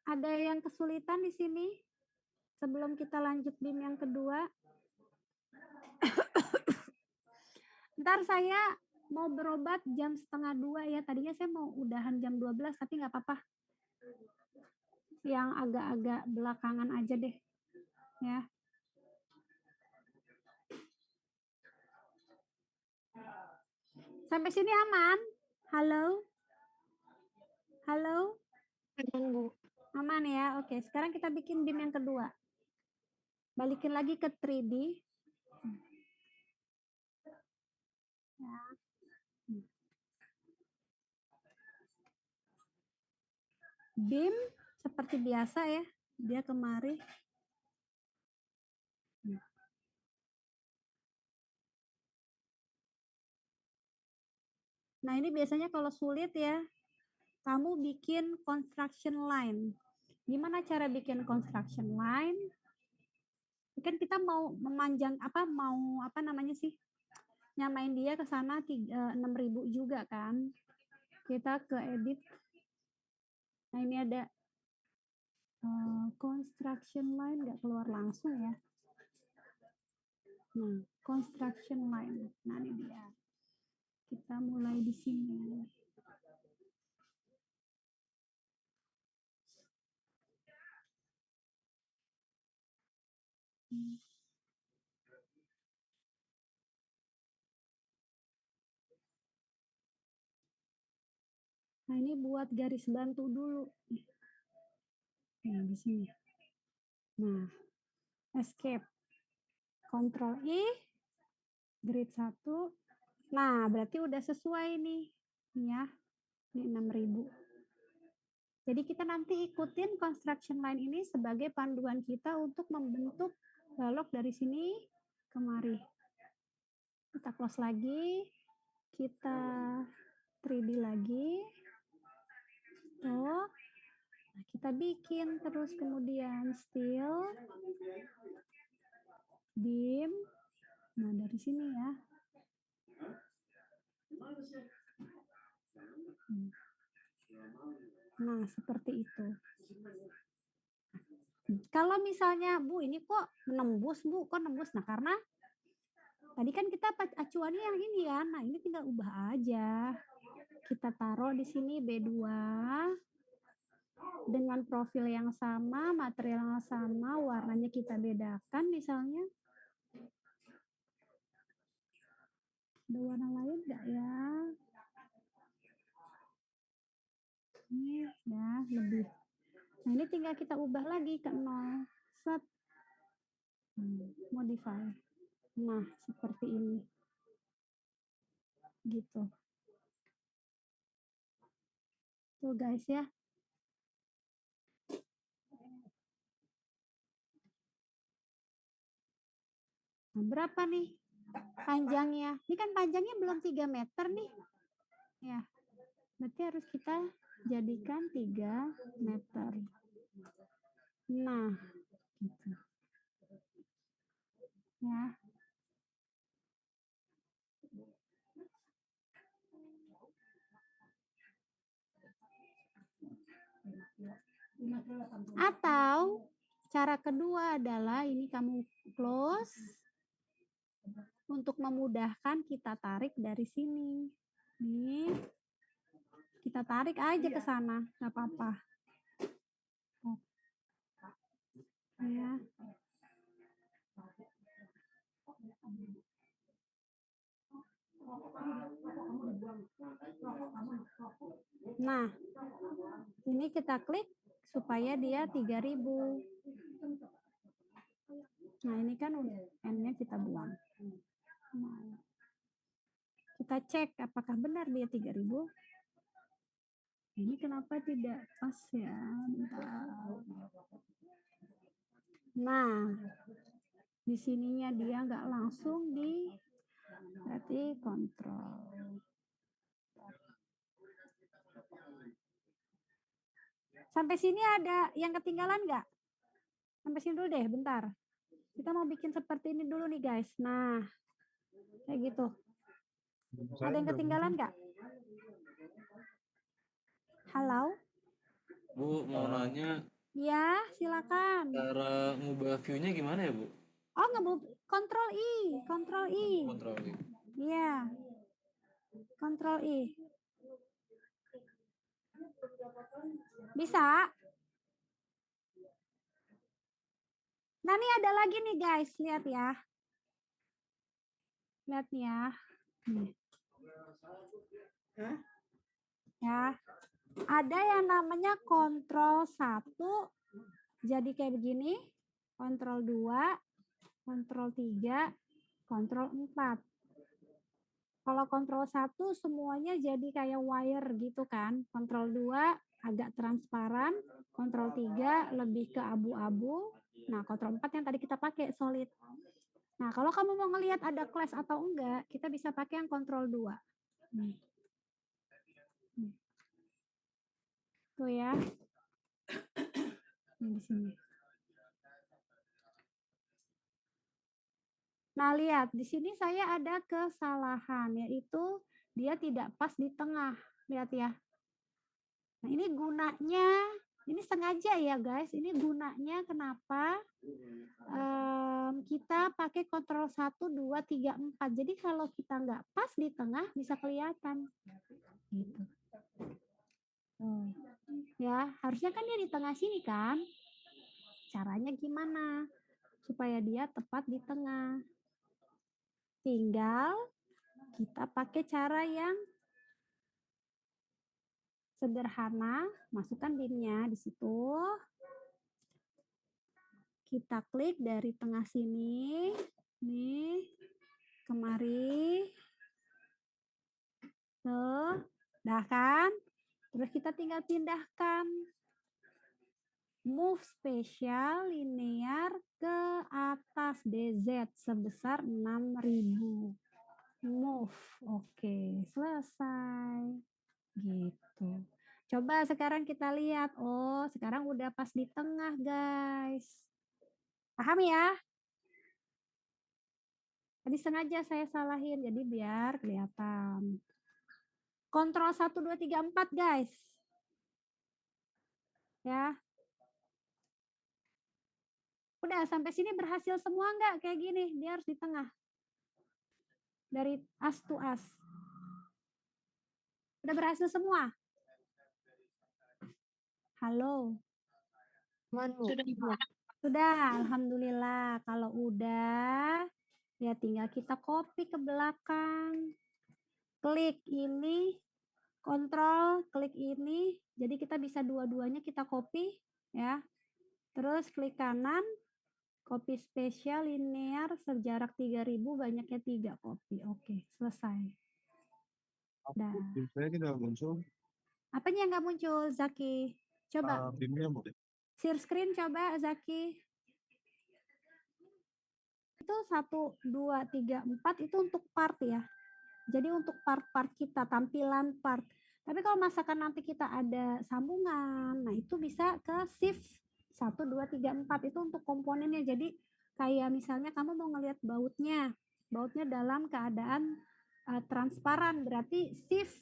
Speaker 1: Ada yang kesulitan di sini? Sebelum kita lanjut BIM yang kedua. Ntar saya mau berobat jam 1:30 ya. Tadinya saya mau udahan jam 12, tapi nggak apa-apa. Yang agak-agak belakangan aja deh. Ya. Sampai sini aman? Halo? Halo?
Speaker 3: Aman, Bu.
Speaker 1: Aman ya? Oke, sekarang kita bikin BIM yang kedua. Balikin lagi ke 3D. Ya. BIM seperti biasa ya, dia kemari. Nah, ini biasanya kalau sulit ya, kamu bikin construction line. Gimana cara bikin construction line? Kan kita mau memanjang nyamain dia ke sana 6.000 juga kan. Kita ke edit. Nah, ini ada construction line, nggak keluar langsung ya. Nah, construction line. Nah, ini dia. Kita mulai di sini. Nah, ini buat garis bantu dulu. Nah, di sini. Nah, escape. Ctrl I, grid 1. Nah, berarti udah sesuai nih. Ya, ini 6.000. Jadi kita nanti ikutin construction line ini sebagai panduan kita untuk membentuk balok dari sini kemari. Kita close lagi. Kita 3D lagi. Tuh. Nah, kita bikin terus kemudian still BIM. Nah, dari sini ya. Nah, seperti itu. Kalau misalnya, Bu, ini kok menembus, Bu? Kok nembus? Nah, karena tadi kan kita acuannya yang ini kan. Nah, ini tinggal ubah aja. kita taruh di sini B2 dengan profil yang sama, material yang sama, warnanya kita bedakan misalnya. Ada warna lain enggak ya? Ini ya lebih. Nah, ini tinggal kita ubah lagi ke 0. Set. Modify. Nah, seperti ini. Gitu. Tuh guys ya. Nah, berapa nih panjangnya? Ini kan panjangnya belum 3 meter nih. Ya. Berarti harus kita jadikan 3 meter. Nah, gitu. Ya. Atau cara kedua adalah ini kamu close. Untuk memudahkan kita tarik dari sini. Nih. Kita tarik aja ke sana, nggak apa-apa. Ya. Nah, ini kita klik supaya dia 3000. Nah, ini kan N-nya kita buang. Nah, kita cek apakah benar dia 3000. Ini kenapa tidak pas ya? Bentar. Nah, di sininya dia nggak langsung berarti kontrol. Sampai sini ada yang ketinggalan nggak? Sampai sini dulu deh, bentar. Kita mau bikin seperti ini dulu nih guys. Nah, kayak gitu. Ada yang ketinggalan nggak? Halo?
Speaker 7: Bu, mau nanya
Speaker 1: Ya, silakan.
Speaker 7: cara ngubah view-nya gimana ya, Bu?
Speaker 1: Oh, kontrol I, kontrol I.
Speaker 7: Kontrol I.
Speaker 1: Iya. Kontrol I. Bisa? Nah, ini ada lagi nih guys, lihat ya. Lihat nih ya. Nih. Ya. Ada yang namanya kontrol 1. Jadi kayak begini. Kontrol 2, kontrol 3, kontrol 4. Kalau kontrol 1 semuanya jadi kayak wire gitu kan. Kontrol 2 agak transparan, kontrol 3 lebih ke abu-abu. Nah, kontrol 4 yang tadi kita pakai solid. Nah, kalau kamu mau ngelihat ada clash atau enggak, kita bisa pakai yang kontrol 2. Nih. Tuh ya. Di sini. Nah, lihat di sini saya ada kesalahan, yaitu dia tidak pas di tengah. Lihat ya. Nah, ini gunanya, ini sengaja ya guys, ini gunanya kenapa kita pakai kontrol 1, 2, 3, 4. Jadi kalau kita nggak pas di tengah bisa kelihatan. Gitu. Ya, harusnya kan dia di tengah sini kan. Caranya gimana? Supaya dia tepat di tengah. Tinggal kita pakai cara yang sederhana, masukkan pinnya di situ. Kita klik dari tengah sini, nih, kemari, tuh, dah kan? Terus kita tinggal pindahkan move spesial linear ke atas DZ sebesar 6000. Move, oke, selesai. Gitu. Coba sekarang kita lihat. Oh, sekarang udah pas di tengah, guys. Paham ya? Tadi sengaja saya salahin, jadi biar kelihatan. Kontrol 1, 2, 3, 4, guys. Ya. Udah, sampai sini berhasil semua enggak? Kayak gini, dia harus di tengah. Dari as to as. Udah berhasil semua? Halo?
Speaker 3: Sudah, Bu.
Speaker 1: Sudah, alhamdulillah. Kalau udah, ya tinggal kita copy ke belakang. Klik ini, kontrol, klik ini. Jadi kita bisa dua-duanya kita copy, ya. Terus klik kanan, copy spesial linear sejarak 3000, banyaknya 3 copy. Oke, selesai. Dah.
Speaker 6: Saya tidak muncul.
Speaker 1: Apanya yang nggak muncul, Zaki? Coba
Speaker 6: BIM-nya Bu.
Speaker 1: share screen coba, Zaki. Itu 1, 2, 3, 4 itu untuk part ya. Jadi untuk part-part kita, tampilan part. Tapi kalau masakan nanti kita ada sambungan, nah itu bisa ke shift 1, 2, 3, 4 itu untuk komponennya. Jadi kayak misalnya kamu mau ngelihat bautnya dalam keadaan transparan, berarti shift.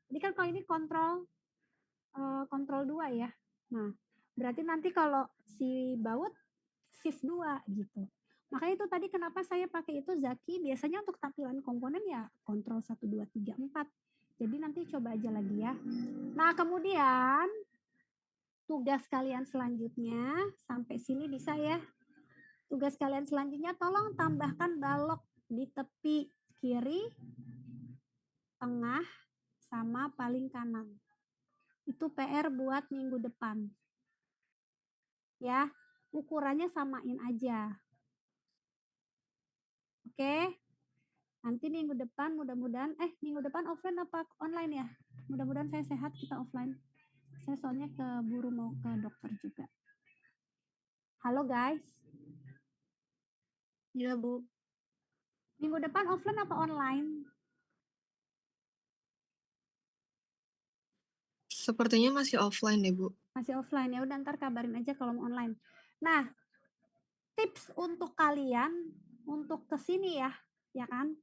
Speaker 1: Ini kan kalau ini kontrol 2 ya. Nah, berarti nanti kalau si baut shift 2 gitu. Makanya itu tadi kenapa saya pakai itu Zaki, biasanya untuk tampilan komponen ya kontrol 1, 2, 3, 4. Jadi nanti coba aja lagi ya. Nah, kemudian tugas kalian selanjutnya sampai sini bisa ya. Tugas kalian selanjutnya tolong tambahkan balok di tepi kiri, tengah, sama paling kanan. Itu PR buat minggu depan. Ya, ukurannya samain aja. Oke. Nanti minggu depan mudah-mudahan minggu depan offline apa online ya? Mudah-mudahan saya sehat, kita offline. Saya soalnya keburu mau ke dokter juga. Halo guys.
Speaker 3: Ya, Bu.
Speaker 1: Minggu depan offline apa online?
Speaker 8: Sepertinya masih offline deh, Bu.
Speaker 1: Masih offline ya. Udah ntar kabarin aja kalau mau online. Nah, tips untuk kalian untuk kesini ya kan?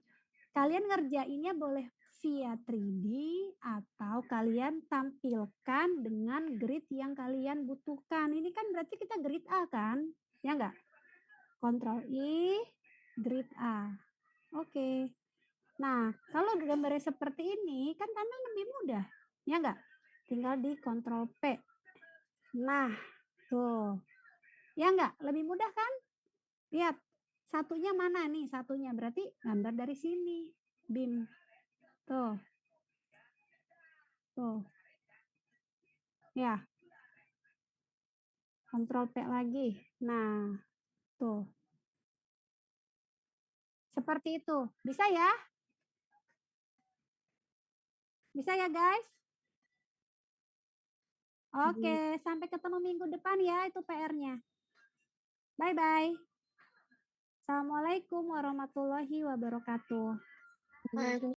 Speaker 1: Kalian ngerjainnya boleh via 3D atau kalian tampilkan dengan grid yang kalian butuhkan. Ini kan berarti kita grid A kan? Ya enggak? Ctrl I, grid A. Oke. Nah, kalau gambarnya seperti ini kan kalian lebih mudah. Ya enggak? Tinggal di Ctrl P. Nah, tuh. Ya enggak? Lebih mudah kan? Lihat. Satunya mana nih? Satunya berarti gambar dari sini. BIM. Tuh. Tuh. Ya. Ctrl P lagi. Nah, tuh. Seperti itu. Bisa ya? Bisa ya guys? Oke, sampai ketemu minggu depan ya, itu PR-nya. Bye-bye. Assalamualaikum warahmatullahi wabarakatuh.
Speaker 3: Waalaikumsalam.